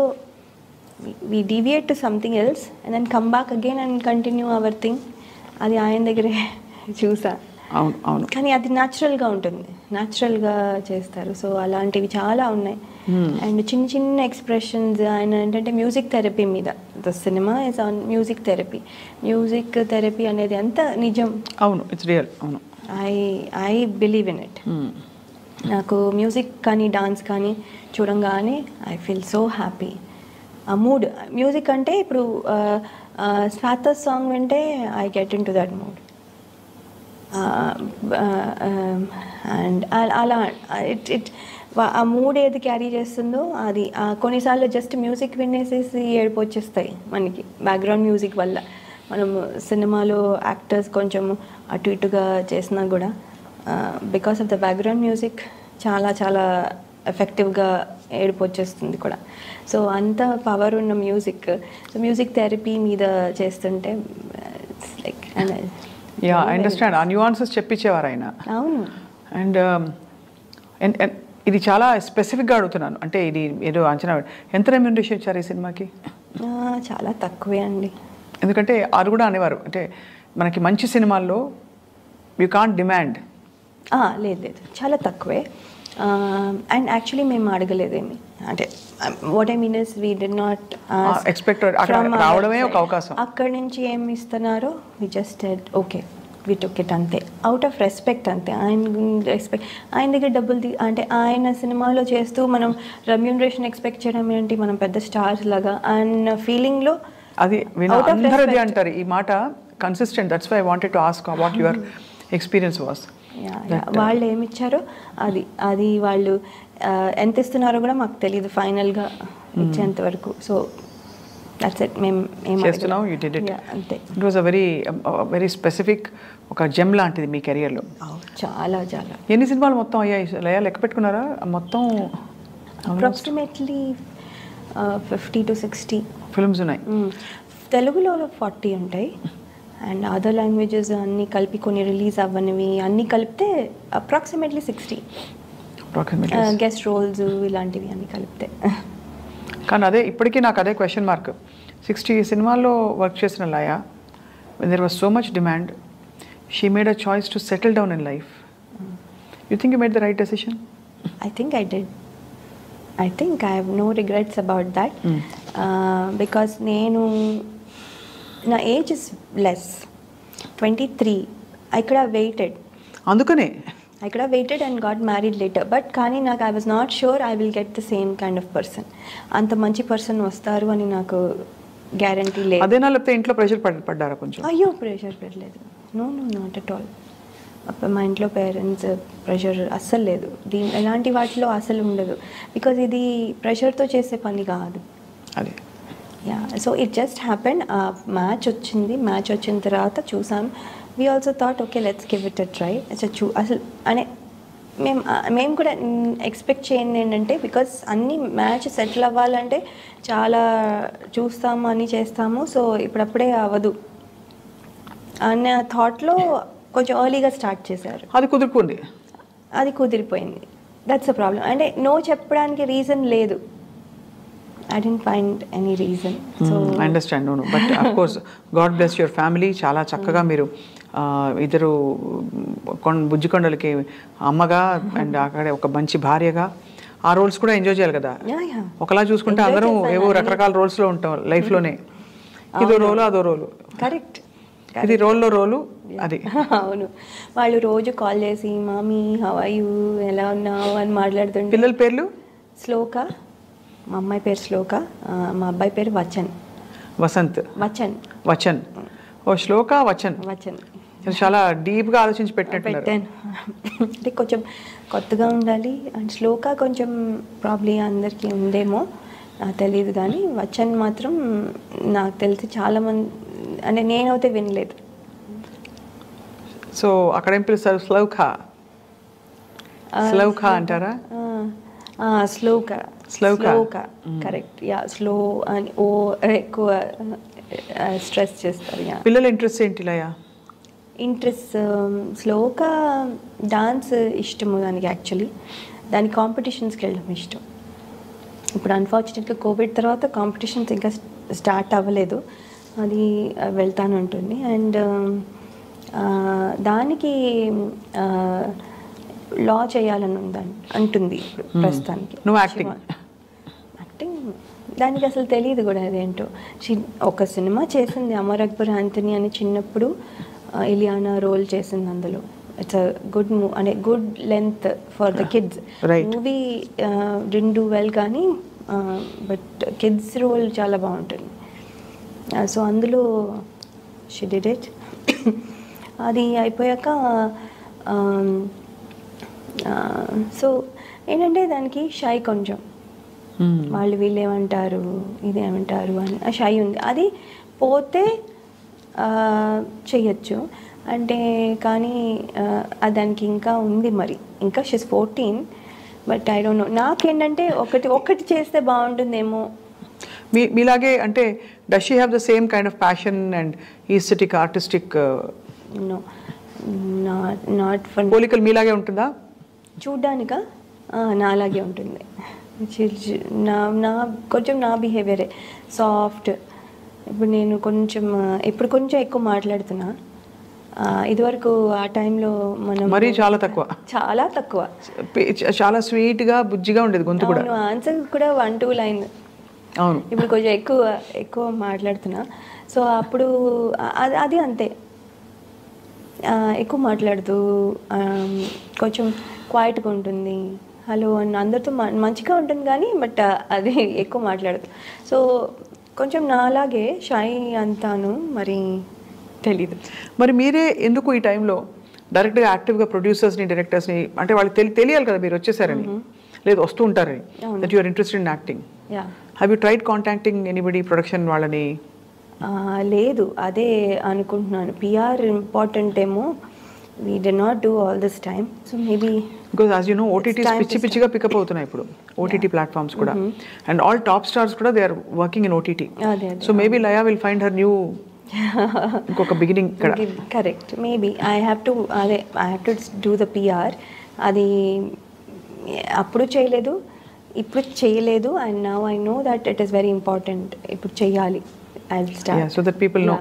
we deviate to something else and then come back again and continue our thing. అది ఆయన దగ్గరే చూసా. అవును అవును. కానీ అది న్యాచురల్గా ఉంటుంది, న్యాచురల్గా చేస్తారు. సో అలాంటివి చాలా ఉన్నాయి. అండ్ చిన్న చిన్న ఎక్స్ప్రెషన్స్ ఆయన ఏంటంటే మ్యూజిక్ థెరపీ మీద, the cinema is on music therapy. Music therapy అనేది అంత నిజం. అవును, ఇట్స్ రియల్. అవును, ఐ బిలీవ్ ఇన్ ఇట్. నాకు మ్యూజిక్ కానీ డాన్స్ కానీ చూడంగానే ఐ ఫీల్ సో హ్యాపీ. ఆ మూడ్ మ్యూజిక్ అంటే ఇప్పుడు స్వాత సాంగ్ వింటే I get in to that mood. And అలా ఆ మూడ్ ఏది క్యారీ చేస్తుందో అది. కొన్నిసార్లు జస్ట్ మ్యూజిక్ వినేసేసి ఏడుపు వచ్చేస్తాయి మనకి బ్యాక్గ్రౌండ్ మ్యూజిక్ వల్ల. మనం సినిమాలో యాక్టర్స్ కొంచెం అటు ఇటుగా చేసినా కూడా because of the background music చాలా చాలా ఎఫెక్టివ్గా ఏడుపు వచ్చేస్తుంది కూడా. సో అంత పవర్ ఉన్న మ్యూజిక్. సో మ్యూజిక్ థెరపీ మీద చేస్తుంటే లైక్ యా, ఐ అండర్స్టాండ్. ఆ న్యూఆన్సెస్ చెప్పించేవారు ఆయన. అవును. అండ్ ఇది చాలా స్పెసిఫిక్గా అడుగుతున్నాను, అంటే ఇది ఏదో అంచనా. ఎంత రెమ్యూనరేషన్ ఇచ్చారు ఈ సినిమాకి? చాలా తక్కువే అండి. ఎందుకంటే అది కూడా అనేవారు, అంటే మనకి మంచి సినిమాల్లో యూ కాంట్ డిమాండ్. లేదు లేదు, చాలా తక్కువే. అండ్ యాక్చువల్లీ మేము అడగలేదేమి, అంటే what I mean is we did not expect రావడమే ఒక అవకాశం. అక్కడి నుంచి ఏమి ఇస్తున్నారో we just okay we took it, అంతే. అవుట్ ఆఫ్ రెస్పెక్ట్ అంతే. ఆయన దగ్గర డబ్బులు అంటే ఆయన సినిమాలో చేస్తూ మనం రెమ్యూనరేషన్ ఎక్స్పెక్ట్ చేయడం ఏంటి, మనం పెద్ద స్టార్స్ లాగా అండ్ ఫీలింగ్లో అది అందరిది అంటారు ఈ మాట consistent. That's why I wanted to ask what your experience was. వాళ్ళు ఏమి ఇచ్చారో అది వాళ్ళు ఎంత ఇస్తున్నారో కూడా మాకు తెలియదు ఫైనల్గా ఇచ్చేంత వరకు. So that's it. మేము చేస్తున్నాం, యు డిడ్ ఇట్. అంతే. It was a very specific ఒక జెమ్ లాంటిది మీ కెరియర్లో. చాలా చాలా. ఎన్ని సినిమాలు మొత్తం అయ్యాయి లెక్క పెట్టుకున్నారా మొత్తం? అప్రాక్సిమేట్లీ 50 to 60 ఫిల్మ్స్ ఉన్నాయి. తెలుగులో 40 ఉంటాయి అండ్ అదర్ లాంగ్వేజెస్ అన్నీ కలిపి కొన్ని రిలీజ్ అవ్వనివి అన్నీ కలిపితే అప్రాక్సిమేట్లీ 60 గెస్ట్ రోల్స్ ఇలాంటివి అన్నీ కలిపితే. కానీ అదే ఇప్పటికీ నాకు అదే క్వశ్చన్ మార్క్. 60 సినిమాల్లో వర్క్ చేసిన లయ, when there was so much demand, she made a choice to settle down in life. You think you made the right decision? I think I did. I think I have no regrets about that. Because నా age is less, 23. I could have waited. అందుకనే I could have waited and got married later. But కానీ నాకు I was not sure I will get the same kind of person. అంత మంచి person వస్తారు అని నాకు guarantee లేదు. అదేనా లేకపోతే ఇంట్లో ప్రెషర్ పడ్డారా కొంచెం? అయ్యో, ప్రెషర్ పెట్టలేదు. No not at all. మా ఇంట్లో పేరెంట్స్ ప్రెషర్ అస్సలు లేదు. ఎలాంటి వాటిలో అస్సలు ఉండదు. బికాజ్ ఇది ప్రెషర్తో చేసే పని కాదు. అదే. Yeah, so it just happened. Match వచ్చిన తర్వాత చూసాను. We also thought okay let's give it a try. అసలు అనే మేము కూడా ఎక్స్పెక్ట్ చేయండి ఏంటంటే, బికాస్ అన్ని మ్యాచ్ సెటిల్ అవ్వాలంటే చాలా చూస్తాము అని చేస్తాము. సో ఇప్పుడప్పుడే అవ్వదు అన్న థాట్లో కొంచెం ఎర్లీగా స్టార్ట్ చేశారు. అది కుదిరిపోయింది. That's a problem. అంటే నో చెప్పడానికి రీజన్ లేదు. I didn't find any reason. So I understand. No. But of course, God bless your family. చాలా చక్కగా మీరు ఇద్దరు బుజ్జికొండలకి అమ్మగా అండ్ అక్కడే ఒక మంచి భార్యగా ఆ రోల్స్ కూడా ఎంజాయ్ చేయాలి కదా. ఒకలా చూసుకుంటే అందరం ఏవో రకరకాల రోల్స్లో ఉంటాం లైఫ్లోనే. ఇదో రోలు అదో రోలు. కరెక్ట్. ఇది రోల్లో రోలు అది. అవును. వాళ్ళు రోజు కాల్ చేసి మామీ హౌ ఆర్ యూ, ఎలా ఉన్నావు అని మాట్లాడుతుంటే. పిల్లల పేర్లు? శ్లోక, మా అమ్మాయి పేరు శ్లోక, మా అబ్బాయి పేరు వసంత్. వచన్. ఓ శ్లోక వచన్. చాలా డీప్గా ఆలోచించి పెట్టాను. అంటే కొంచెం కొత్తగా ఉండాలి అండ్ శ్లోక కొంచెం ప్రాబ్లీ అందరికీ ఉందేమో నాకు తెలియదు, కానీ వచన్ మాత్రం నాకు తెలిసి చాలామంది, అంటే నేనైతే వినలేదు. సో అక్కడ ఏం పిలుస్తారు? స్లౌక అంటారా? స్లోక కరెక్ట్. యా, స్లో అని ఓ ఎక్కువ స్ట్రెస్ చేస్తారు. యా. పిల్లల ఇంట్రెస్ట్ ఏంటి లయా? ఇంట్రెస్ట్ స్లోక డాన్స్ ఇష్టము దానికి. యాక్చువల్లీ దాని కాంపిటీషన్స్కి వెళ్ళడం ఇష్టం. ఇప్పుడు అన్ఫార్చునేట్గా కోవిడ్ తర్వాత కాంపిటీషన్స్ ఇంకా స్టార్ట్ అవ్వలేదు, అది వెళ్తాను ఉంటుంది. అండ్ దానికి లా చేయాలని ఉందని అంటుంది ఇప్పుడు ప్రస్తుతానికి. నువ్వు యాక్టింగ్ దానికి అసలు తెలియదు కూడా అదేంటో. ఒక సినిమా చేసింది అమర్ అక్బర్ ఆంథనీ అని, చిన్నప్పుడు ఇలియానా రోల్ చేసింది అందులో. ఇట్స్ అ గుడ్ అంటే good length for the kids. Movie didn't do well కానీ బట్ కిడ్స్ రోల్ చాలా బాగుంటుంది. సో అందులో షీ డిడ్ ఇట్. అది అయిపోయాక సో ఏంటంటే దానికి షై కొంచెం, వాళ్ళు వీళ్ళు ఏమంటారు ఇదేమంటారు అని ఆ షై ఉంది. అది పోతే చెయ్యొచ్చు అంటే, కానీ దానికి ఇంకా ఉంది మరి, ఇంకా she's 14. But I don't know, నాకేంటంటే ఒకటి చేస్తే బాగుంటుందేమో. మీలాగే అంటే does she have the same kind of passion and aesthetic artistic? No, not for. పోలికలు మీలాగే ఉంటుందా? చూడ్డానికా నాలాగే ఉంటుంది. కొంచెం నా బిహేవియరే సాఫ్ట్. ఇప్పుడు నేను కొంచెం ఎక్కువ మాట్లాడుతున్నా. ఇదివరకు ఆ టైంలో మనం మరీ చాలా తక్కువ చాలా స్వీట్గా బుజ్జిగా ఉండేది గొంతు కూడా. ఆన్సర్ కూడా 1-2 లైన్. అవును, ఇప్పుడు కొంచెం ఎక్కువ మాట్లాడుతున్నా. సో అప్పుడు అది అంతే, ఎక్కువ మాట్లాడుతూ కొంచెం క్వైట్గా ఉంటుంది. హలో అని అందరితో మంచిగా ఉంటుంది కానీ బట్ అది ఎక్కువ మాట్లాడదు. సో కొంచెం నాలాగే షై అంతాను, మరి తెలీదు. మరి మీరే ఎందుకు ఈ టైంలో డైరెక్ట్గా యాక్టివ్గా ప్రొడ్యూసర్స్ని డైరెక్టర్స్ని, అంటే వాళ్ళు తెలియాలి కదా మీరు వచ్చేసారని, లేదు వస్తూ ఉంటారని, that you are interested in acting. Have you tried contacting anybody production వాళ్ళని? లేదు, అదే అనుకుంటున్నాను. పిఆర్ ఇంపార్టెంట్ ఏమో. We did not do all this time, so maybe because as you know OTTs పిచ్చిగా పికప్ అవుతున్నాయి ఇప్పుడు, OTT platforms కూడా, and all top stars కూడా they are working in OTT. So maybe Laya will find her new ఇంకొక beginning ఇక్కడ. Correct, maybe I have to do the PR. అది అప్పుడు చేయలేదు, ఇప్పుడు చేయలేదు, and now I know that it is very important. ఇప్పుడు చేయాలి. I will start. Yeah, so that people know.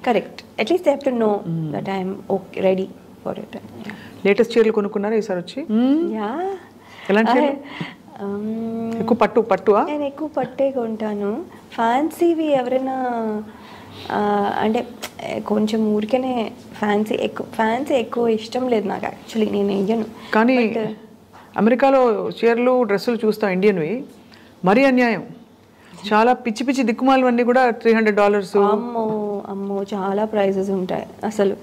Correct, at least they have to know that I am okay, ready for it. Latest చీరలు కొనుక్కున్నారా ఈసారి వచ్చి? ఎలాంటి చీరలు? ఎక్కువ పట్టువా? నేను ఎక్కువ పట్టే కొంటాను. ఫ్యాన్సీవి ఎవరైనా అంటే కొంచెం ఊరికేనే ఫ్యాన్సీ ఎక్కువ ఇష్టం లేదు నాకు యాక్చువల్లీ, నేను వేయను. కానీ అమెరికాలో చీరలు డ్రెస్సులు చూస్తాం ఇండియన్వి, మరీ అన్యాయం. చాలా పిచ్చి దిక్కుమాలు అన్నీ కూడా $300. అమ్మో చాలా ప్రైజెస్ ఉంటాయి అసలు.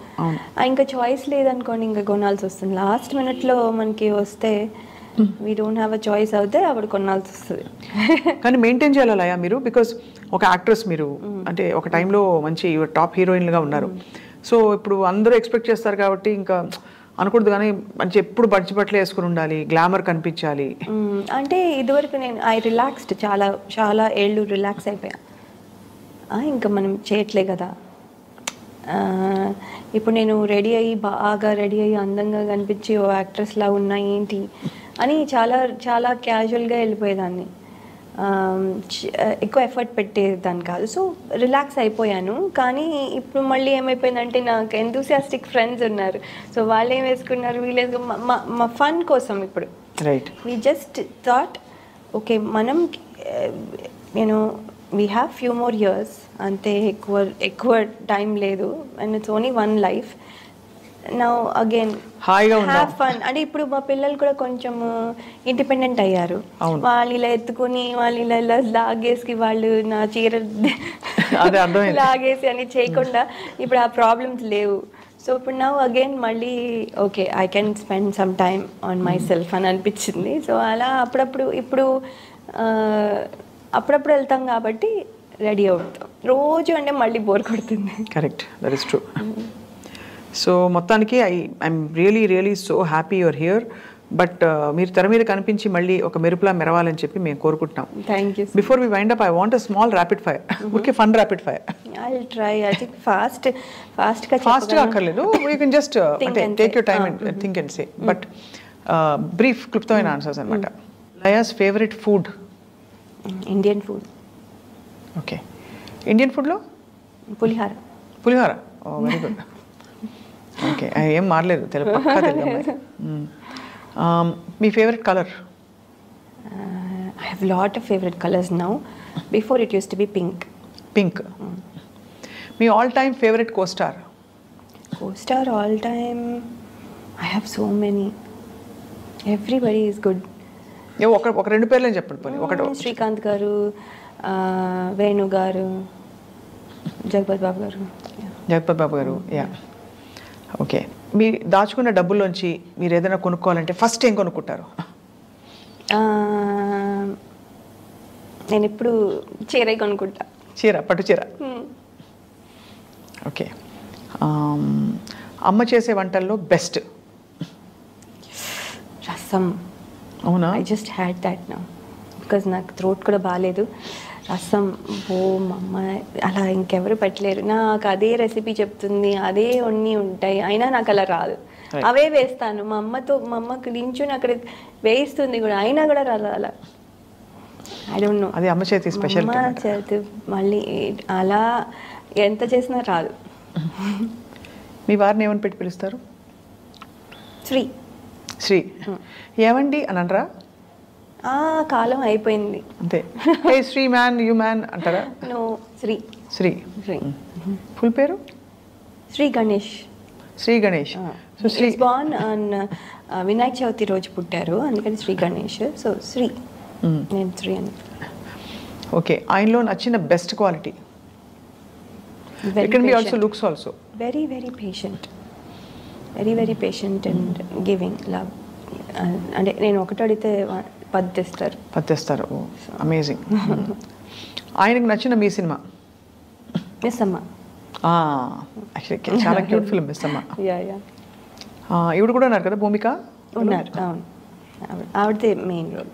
ఇంకా చాయిస్ లేదనుకోండి, ఇంకా కొనాల్సి వస్తుంది. లాస్ట్ మినిట్లో మనకి వస్తే we don't have a choice అవుతే అప్పుడు కొనాల్సి వస్తుంది. కానీ మెయింటైన్ చేయాలి మీరు, బికాస్ ఒక యాక్ట్రెస్ మీరు, అంటే ఒక టైంలో మంచి టాప్ హీరోయిన్లుగా ఉన్నారు. సో ఇప్పుడు అందరూ ఎక్స్పెక్ట్ చేస్తారు కాబట్టి ఇంకా అనకూడదు, కానీ మంచి ఎప్పుడు బట్టలు వేసుకుని ఉండాలి, గ్లామర్ కనిపించాలి. అంటే ఇదివరకు నేను రిలాక్స్డ్, చాలా ఏళ్ళు రిలాక్స్ అయిపోయా. ఇంకా మనం చేయట్లే కదా. ఇప్పుడు నేను బాగా రెడీ అయ్యి అందంగా కనిపించి ఓ యాక్ట్రెస్లా ఉన్నా ఏంటి అని చాలా క్యాజువల్గా వెళ్ళిపోయేదాన్ని. ఎక్కువ ఎఫర్ట్ పెట్టేదాన్ని కాదు. సో రిలాక్స్ అయిపోయాను. కానీ ఇప్పుడు మళ్ళీ ఏమైపోయిందంటే నాకు ఎంతూసియాస్టిక్ ఫ్రెండ్స్ ఉన్నారు. సో వాళ్ళు ఏం వేసుకున్నారు, వీళ్ళు మా ఫన్ కోసం ఇప్పుడు right we just thought okay మనం we have few more years అంతే, ఎక్కువ టైం లేదు, and it's only one life. Now again have fun. అంటే ఇప్పుడు మా పిల్లలు కూడా కొంచెం ఇండిపెండెంట్ అయ్యారు. వాళ్ళు ఇలా ఎత్తుకుని వాళ్ళు ఇలా లాగేసి వాళ్ళు నా చీర లాగేసి అని చేయకుండా ఇప్పుడు ఆ ప్రాబ్లమ్స్ లేవు. సో ఇప్పుడు నా అగైన్ మళ్ళీ okay I can spend some time on my self అని అనిపించింది. సో అలా అప్పుడప్పుడు వెళ్తాం కాబట్టి రెడీ అవుతాం. రోజు అంటే మళ్ళీ బోర్ కొడుతుంది. Correct, that is true. So మొత్తానికి I'm really so happy you're here. But మీరు తెర మీద కనిపించి మళ్ళీ ఒక మెరుపులా మెరవాలని చెప్పి మేము కోరుకుంటున్నాం. Thank you. Before we wind up I want a small rapid fire. Okay, fun rapid fire. I will try. I think fast గా అక్కర్లేదు, you can just take your time and think and say, but brief క్లుప్తమైన answers అనమాట. Laya's favourite food? Indian food. Okay, Indian ఫుడ్లో pulihora. Pulihora. Oh very good. Okay, ఏం మారలేదు, తెలుగు పక్కా తెలుగు అమ్మాయి. మీ favourite colour? I have lot of favorite colors now. Before it used to be pink. Pink. Me all time favourite co-star? Co-star all time. I have so many. Everybody is good. ఒక రెండు పేర్లు చెప్పండి పోనీ. ఒకటి శ్రీకాంత్ గారు, వేణు గారు, జగపతి బాబు గారు. జగపతి బాబు గారు. యా. ఓకే, మీ దాచుకున్న డబ్బుల్లోంచి మీరు ఏదైనా కొనుక్కోవాలంటే ఫస్ట్ ఏం కొనుక్కుంటారు? నేను ఎప్పుడు చీర కొనుక్కుంటా. చీర, పట్టు చీర. ఓకే, అమ్మ చేసే వంటల్లో బెస్ట్? రసం. అవునా? I just had that now because నాకు థ్రోట్ కూడా బాగాలేదు. రసం, ఓ మా అమ్మ అలా ఇంకెవరు పెట్టలేరు. నాకు అదే రెసిపీ చెప్తుంది, అదే అన్నీ ఉంటాయి, అయినా నాకు అలా రాదు. అవే వేస్తాను. మా అమ్మకి నించుని అక్కడ వేయిస్తుంది కూడా, అయినా కూడా రాదు అలా. ఐ డోంట్ నో, అది అమ్మ చేతి స్పెషల్. అమ్మ చేతి మళ్ళీ అలా ఎంత చేసినా రాదు. మీ వారిని ఏమని పెట్టి పిలుస్తారు? శ్రీ. శ్రీ. ఏమండి అని అనరా? కాలం అయిపోయింది అంతే. Hey Sri man, you man అంటారా? నో, శ్రీ. శ్రీ. శ్రీ. ఫుల్ పేరు? Sri Ganesh. Sri Ganesh. So Sri born on Vinayaka Chavithi రోజు పుట్టారు, అందుకని శ్రీ గణేష్. సో శ్రీ. నేను శ్రీ అని. ఓకే, ఆయనలో నచ్చిన best quality? It can be also looks also. Very very patient. Very very patient and giving love. అంటే నేను ఒకటి అడిగితే పద్దిస్తారు. అమేజింగ్. ఆయనకు నచ్చిన మీ సినిమా? మిస్ అమ్మ. యాక్చువల్లీ చాలా క్యూట్ ఫిల్మ్ మిస్ అమ్మ. ఇవిడ కూడా ఉన్నారు కదా, భూమిక ఉన్నారు. అవును, ఆవిడదే main role.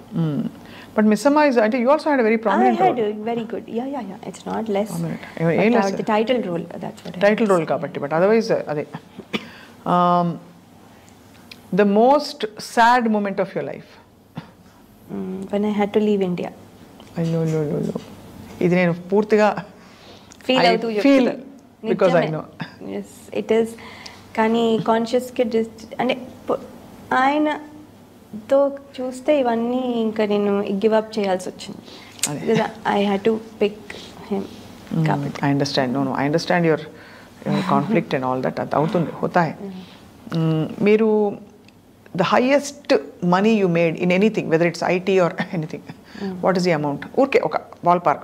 But Miss Amma is, అంటే you also had a very prominent role. Very good. Yeah it's not less. Title role, that's what. Title role కాబట్టి. బట్ అదర్వైజ్ అదే. The most sad moment of your life? when I had to leave India. అయ్యో, ఇది నేను పూర్తిగా feel అవుతూ feel because I know. yes it is. కానీ కాన్షియస్గా అంటే ఆయనతో చూస్తే ఇవన్నీ ఇంకా నేను గివ్ అప్ చేయాల్సి వచ్చింది. I had to pick him. I understand. No I understand your conflict and all that. అది అవుతుంది, హోతా హై. మీరు the highest money you made in anything, whether it's IT or anything, what is the amount? Okay, ballpark.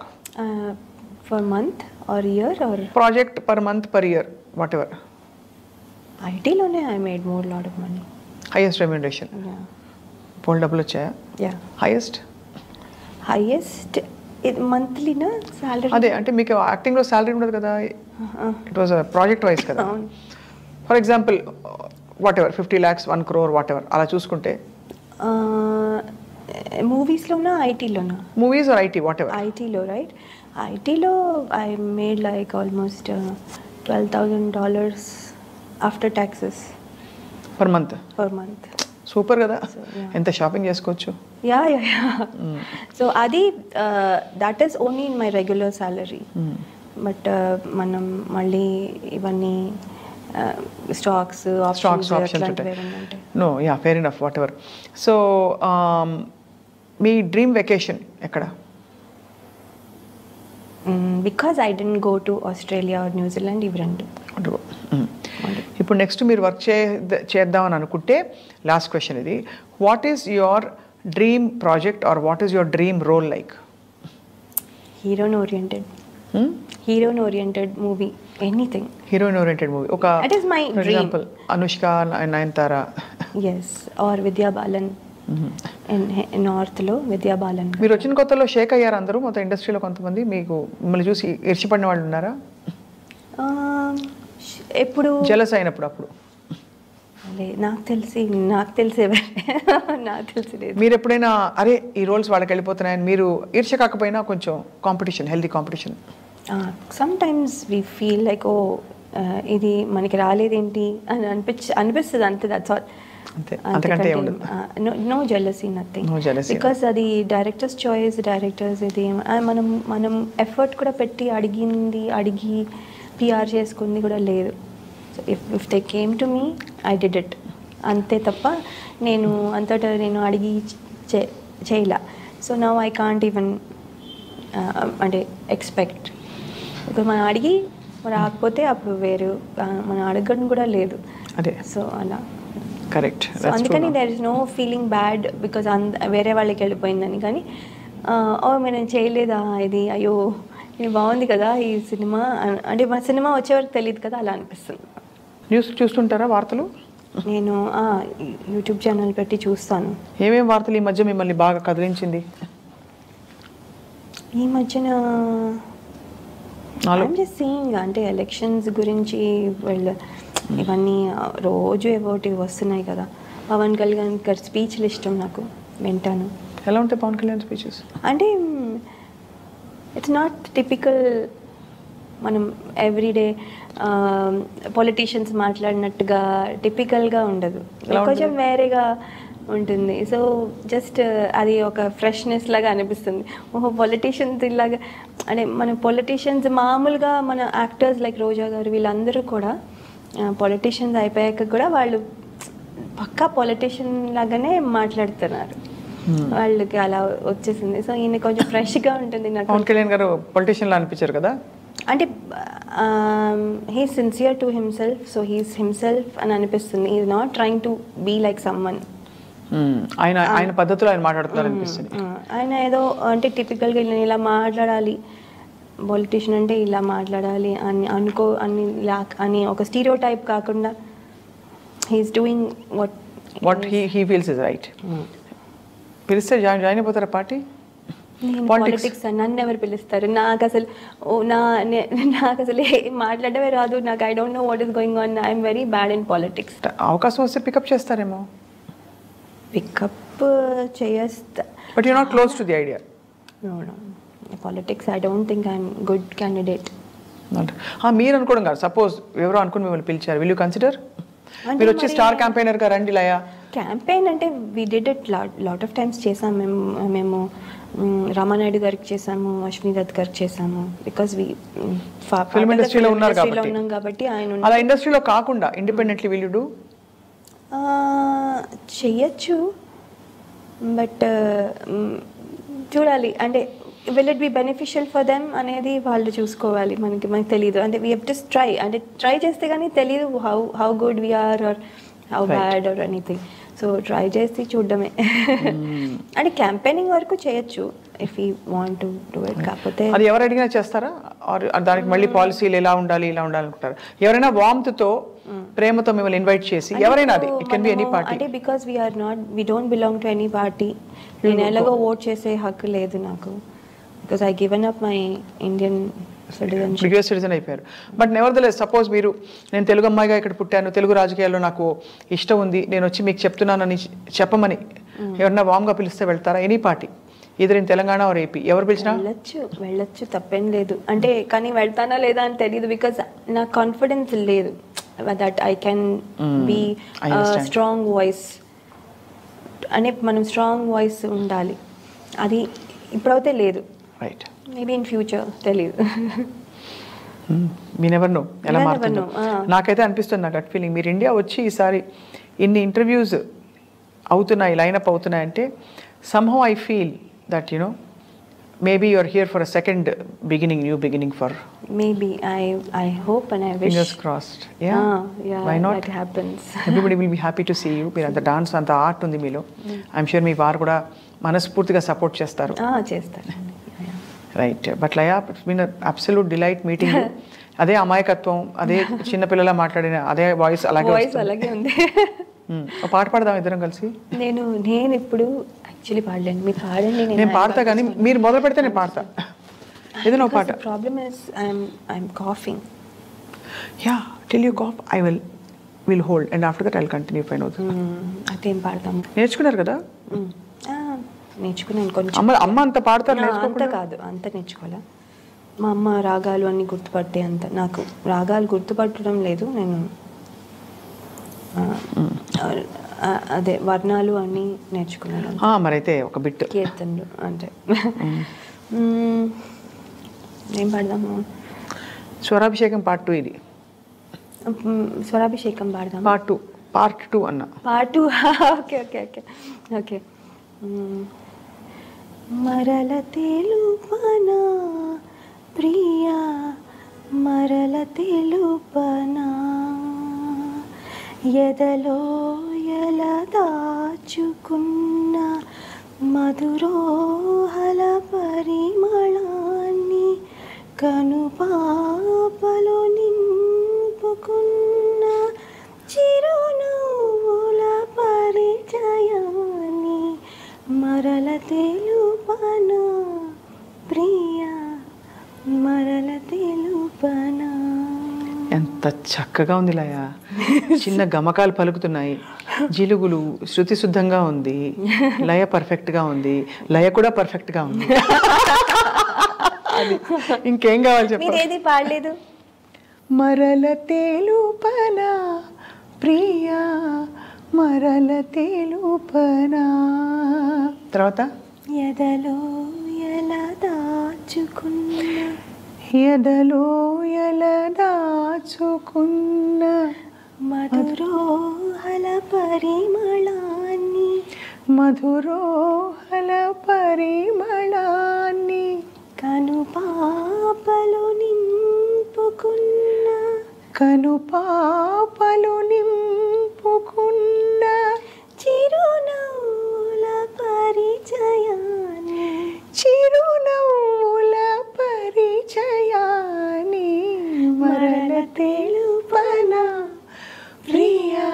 For month or year or project, per month, per year, whatever. IT lone I made more lot of money. Highest remuneration? Yeah. Pol double chaya? Yeah. Highest monthly na salary. Ade ante meeku acting lo salary undadu kada. It was a project wise kada. For example, whatever 50 lakhs, 1 crore, whatever అలా చూసుకుంటే? మూవీస్లోనా, ఐటీలోనా? Movies or IT, what ever. ఐటీలో, right. ఐటీలో I made like almost $12,000 after taxes per month. Super కదా, ఎంత shopping చేసుకోవచ్చు. Yeah so అది that is only in my regular salary. But మనం మళ్ళీ ఇవన్నీ స్టాక్స్ ఆప్షన్స్ ఉంటాయి. No, yeah, fair enough, what ever. So me dream vacation ఎక్కడ? Because I didn't go to Australia are New Zealand, ఇవి రెండు. ఇప్పుడు నెక్స్ట్ మీరు వర్క్ చేద్దామని అనుకుంటే, లాస్ట్ క్వశ్చన్ ఇది, what is your dream project or what is your dream role like? Heroine oriented movie, anything. Heroine oriented movie. ఒక that is my dream. Example Anushka, Nayanthara. yes, or Vidya Balan. నార్త్లో Vidya balun. మీరు వచ్చిన కొత్తలో షేక్ అయ్యారు అందరూ, మొత్తం ఇండస్ట్రీలో కొంతమంది మీకు మిమ్మల్ని చూసి ఇర్చిపడిన వాళ్ళు ఉన్నారా? ఎప్పుడు జెలస్ అయినప్పుడు? అప్పుడు నాకు తెలిసి మీరు ఎప్పుడైనా అరే ఈ రోల్స్ వాళ్ళకి వెళ్ళిపోతున్నాయని మీరు ఈర్ష్య కాకపోయినా కొంచెం competition, healthy competition? Sometimes we feel like, ఓ ఇది మనకి రాలేదేంటి అని అనిపిస్తుంది అంతే. That's all. అంతే, అంతకంటే ఏం ఉండదు. No jealousy, nothing. No jealousy. Because అది డైరెక్టర్స్ చాయిస్, డైరెక్టర్స్ ఇది మనం ఎఫర్ట్ కూడా పెట్టి అడిగి పిఆర్ చేసుకుంది కూడా లేదు. So if they came to me, I did it, అంతే తప్ప నేను అంతటా నేను అడిగి చేయలా. So now I can't even అంటే ఎక్స్పెక్ట్. ఇప్పుడు మనం అడిగి రాకపోతే అప్పుడు వేరు, మనం అడగడం కూడా లేదు. అదే, సో అలా కరెక్ట్. సో అందుకని there is no feeling bad because వేరే వాళ్ళకి వెళ్ళిపోయిందని. కానీ నేను చేయలేదా ఇది, అయ్యో ఇది బాగుంది కదా ఈ సినిమా, అంటే మా సినిమా వచ్చేవరకు తెలియదు కదా, అలా అనిపిస్తుంది. న్యూస్ చూస్తుంటారా, వార్తలు? నేను యూట్యూబ్ ఛానల్ పెట్టి చూస్తాను. ఏమేమి వార్తలు ఈ మధ్య మిమ్మల్ని బాగా కదిలించింది? ఈ మధ్యన జస్ట్ సీయింగ్, అంటే ఎలక్షన్స్ గురించి ఇవన్నీ రోజు ఏవోటి వస్తున్నాయి కదా. పవన్ కళ్యాణ్ గారి స్పీచ్లు ఇష్టం నాకు, వింటాను. ఎలా ఉంటాయి పవన్ కళ్యాణ్ స్పీచెస్? అంటే ఇట్స్ నాట్ టిపికల్ మనం ఎవ్రీడే పొలిటీషియన్స్ మాట్లాడినట్టుగా టిపికల్గా ఉండదు, కొంచెం వేరేగా ఉంటుంది. సో జస్ట్ అది ఒక ఫ్రెష్నెస్ లాగా అనిపిస్తుంది. ఓహో పొలిటీషియన్స్ ఇలాగా, అంటే మన పొలిటీషియన్స్ మామూలుగా మన యాక్టర్స్ లైక్ రోజా గారు వీళ్ళందరూ కూడా పొలిటీషియన్స్ అయిపోయాక కూడా వాళ్ళు పక్కా పొలిటీషియన్ లాగానే మాట్లాడుతున్నారు, వాళ్ళకి అలా వచ్చేసింది. సో ఈయన కొంచెం ఫ్రెష్గా ఉంటుంది నాకు. పవన్ కళ్యాణ్ గారు పొలిటీషియన్ లా అనిపించారు కదా, అంటే he sincere to himself, so he's himself అని అనిపిస్తుంది. Is not trying to be like someone. ఆయన పద్ధతిలో ఆయన మాట్లాడుతున్నారు అనిపిస్తుంది. ఆయన ఏదో అంటే టిపికల్గా ఇలా మాట్లాడాలి, పొలిటీషియన్ అంటే ఇలా మాట్లాడాలి అని అని ఒక స్టీరియో టైప్ కాకుండా he's doing what he feels is right. పిలిస్తే జాయిన్ అయిపోతారా పార్టీ? పాలిటిక్స్ నన్ను ఎవరు పిలుస్తారు? నాకు అసలు మాట్లాడమే రాదు నాకు. I don't know what is going on. I'm very bad in politics. అవకాశం వస్తే పికప్ చేస్తారేమో. పికప్ చేస్తా, but you not close to the idea. No politics I don't think I'm good candidate. మీరు అనుకోవడం కాదు, సపోజ్ ఎవరో అనుకుని మిమ్మల్ని పిలిచారు, విల్ యూ కన్సిడర్? మీరు వచ్చి స్టార్ క్యాంపెయినర్ గా రండి లయా. క్యాంపెయిన్ అంటే we did it lot of times చేసాం మేము రామానాయుడు గారికి చేసాము, అశ్విని దత్ గారికి చేసాము. బికాస్ ఫిల్మ్ ఇండస్ట్రీలో ఉన్నారు కాబట్టి ఆయన అలా ఇండస్ట్రీలో కాకుండా ఇండిపెండెంట్లీ విల్ యూ డూ? చెయ్యొచ్చు, బట్ చూడాలి, అంటే will it be beneficial for them అనేది వాళ్ళు చూసుకోవాలి. మనకి తెలియదు, అంటే వీ హెవ్ టు ట్రై, అంటే ట్రై చేస్తే కానీ తెలియదు how good we're or how bad or anything. So try చేసి చూడడమే. అంటే క్యాంపెయినింగ్ వరకు చేయొచ్చు if you want to do it. కాకపోతే అది ఎవరు అడిగినా చేస్తారా? దానికి మళ్ళీ పాలసీలు ఎలా ఉండాలి ఇలా ఉండాలి అనుకుంటారు? ఎవరైనా వామ్తో ప్రేమతో మిమ్మల్ని ఇన్వైట్ చేసి ఎవరైనా, అది it can be any party. అంటే because we don't belong to any party. నేను ఎలాగో ఓట్ చేసే హక్కు లేదు నాకు, because I given up my Indian citizenship. US citizen అయిపోయారు. బట్ నెవర్దలెస్ సపోజ్ మీరు, నేను తెలుగు అమ్మాయిగా ఇక్కడ పుట్టాను, తెలుగు రాజకీయాల్లో నాకు ఇష్టం ఉంది, నేను వచ్చి మీకు చెప్తున్నానని చెప్పమని ఎవరన్నా వామ్గా పిలిస్తే వెళ్తారా? ఎనీ పార్టీ, ఇద్దరు ఇన్ తెలంగాణ ఆర్ ఏపీ, ఎవరు పిలిచినా వెళ్ళొచ్చు, తప్పేం లేదు. అంటే కానీ వెళ్తానా లేదా అని తెలియదు, బికాస్ నాకు కాన్ఫిడెన్స్ లేదు that I can be strong voice. అంటే మనం స్ట్రాంగ్ వాయిస్ ఉండాలి, అది ఇప్పుడైతే లేదు. రైట్, మేబీ ఇన్ ఫ్యూచర్ తెలియదు. మీ నెవర్ నో ఎలా మారుతుందో. నాకైతే అనిపిస్తుంది, నాకు గట్ ఫీలింగ్, మీరు ఇండియా వచ్చి ఈసారి ఇన్ని ఇంటర్వ్యూస్ అవుతున్నాయి, lineup అవుతున్నాయంటే somehow I feel that maybe you are here for a second beginning, new beginning for. Maybe I hope and I wish. Fingers crossed. Yeah. Why not? That happens. Everybody will be happy to see you. మీరు అంత dance, అంత art ఉంది మీలో. I'm sure మీ వారు కూడా మనస్ఫూర్తిగా support చేస్తారు. చేస్తారు. Right. But Laya, it's been absolute delight meeting. అదే అమాయకత్వం, అదే చిన్నపిల్లలా మాట్లాడిన అదే వాయిస్ అలాగే ఉంది. ఒక పాట పాడదాం ఇద్దరం కలిసి. నేను ఇప్పుడు యాక్చువల్లీ పాడలేను, మీరు పాడండి. నేను పాడతా, కానీ మీరు మొదలు పెడితే నేను పాడతా ఏదైనా పాట. Problem is I'm coughing. Yeah, till you cough I will hold and after that I will continue. Fine అవుతుంది. అయితే ఏం పాడతాము? నేర్చుకున్నారు కదా? నేర్చుకున్నాను కొంచెం. అమ్మ అంత పాడతారు? అంత కాదు, అంత నేర్చుకోవాలా. మా అమ్మ రాగాలు అన్ని గుర్తుపట్టే అంత నాకు రాగాలు గుర్తుపట్టడం లేదు. నేను అదే వర్ణాలు అన్నీ నేర్చుకున్నాను. మరైతే ఒక బిట్ కీర్తనలు అంటే ఏం పాడదాము? స్వరాభిషేకం పార్ట్ 2 ఇది. స్వరాభిషేకం పాడదాం. పార్ట్ 2 అన్న. Part 2 okay okay okay okay. మరల తెలుపనా ప్రియా మరల తెలుపనా ఎదలో ఎలా దాచుకున్న మధురోహల పరిమళాన్ని కనుపాపలో నింపుకున్న చిరునవ్వుల పరిచయాన్ని మరల తెలుపనా ప్రియా మరల తెలుపనా. ఎంత చక్కగా ఉంది లయ. చిన్న గమకాలు పలుకుతున్నాయి, జిలుగులు, శృతి శుద్ధంగా ఉంది, లయ పర్ఫెక్ట్గా ఉంది, లయ కూడా పర్ఫెక్ట్గా ఉంది. అది ఇంకేం కావాలి చెప్పండి. మీరేది పాడలేదు. మరల తెలుపనా ప్రియా మరల తెలుపనా. తర్వాత ఎదలో ఎలా దాచుకున్న ఎదలో ఎలా దాచుకున్న మధురోహల పరిమళాన్ని మధురోహల పరిమళాన్ని కనుపాపలు నింపుకున్న కనుపాపలు నింపుకున్న చిరునవ్వుల పరిచయాన్ని చిరునవ్వుల పరిచయాన్ని మరల తెలుపనా ప్రియా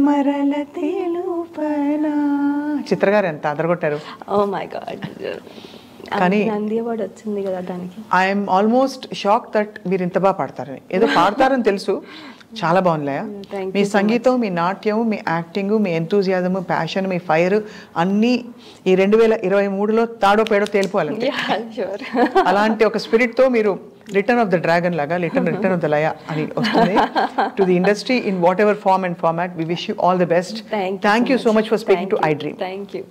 మరల తెలుపనా. చిత్రగారు ఎంత అదరగొట్టారు. Oh my God. కానీ నంది అవార్డు వచ్చింది కదా దానికి. ఐఎమ్ ఆల్మోస్ట్ షాక్ దట్ మీరు ఇంత బాగా పాడతారని. ఏదో పాడతారని తెలుసు, చాలా బాగుందిలే. మీ సంగీతం, మీ నాట్యం, మీ యాక్టింగ్, మీ ఎంతూజియాజం, ప్యాషన్, మీ ఫైర్ అన్నీ ఈ 2023లో తాడో పేడో తేలిపోవాలంటే అలాంటి ఒక స్పిరిట్తో మీరు రిటర్న్ ఆఫ్ ద డ్రాగన్ లాగా రిటర్న్ ఆఫ్ ద లయ అని వస్తుంది to the industry in whatever form and format. We wish you all the best. Thank you so much for speaking to iDream. Thank you.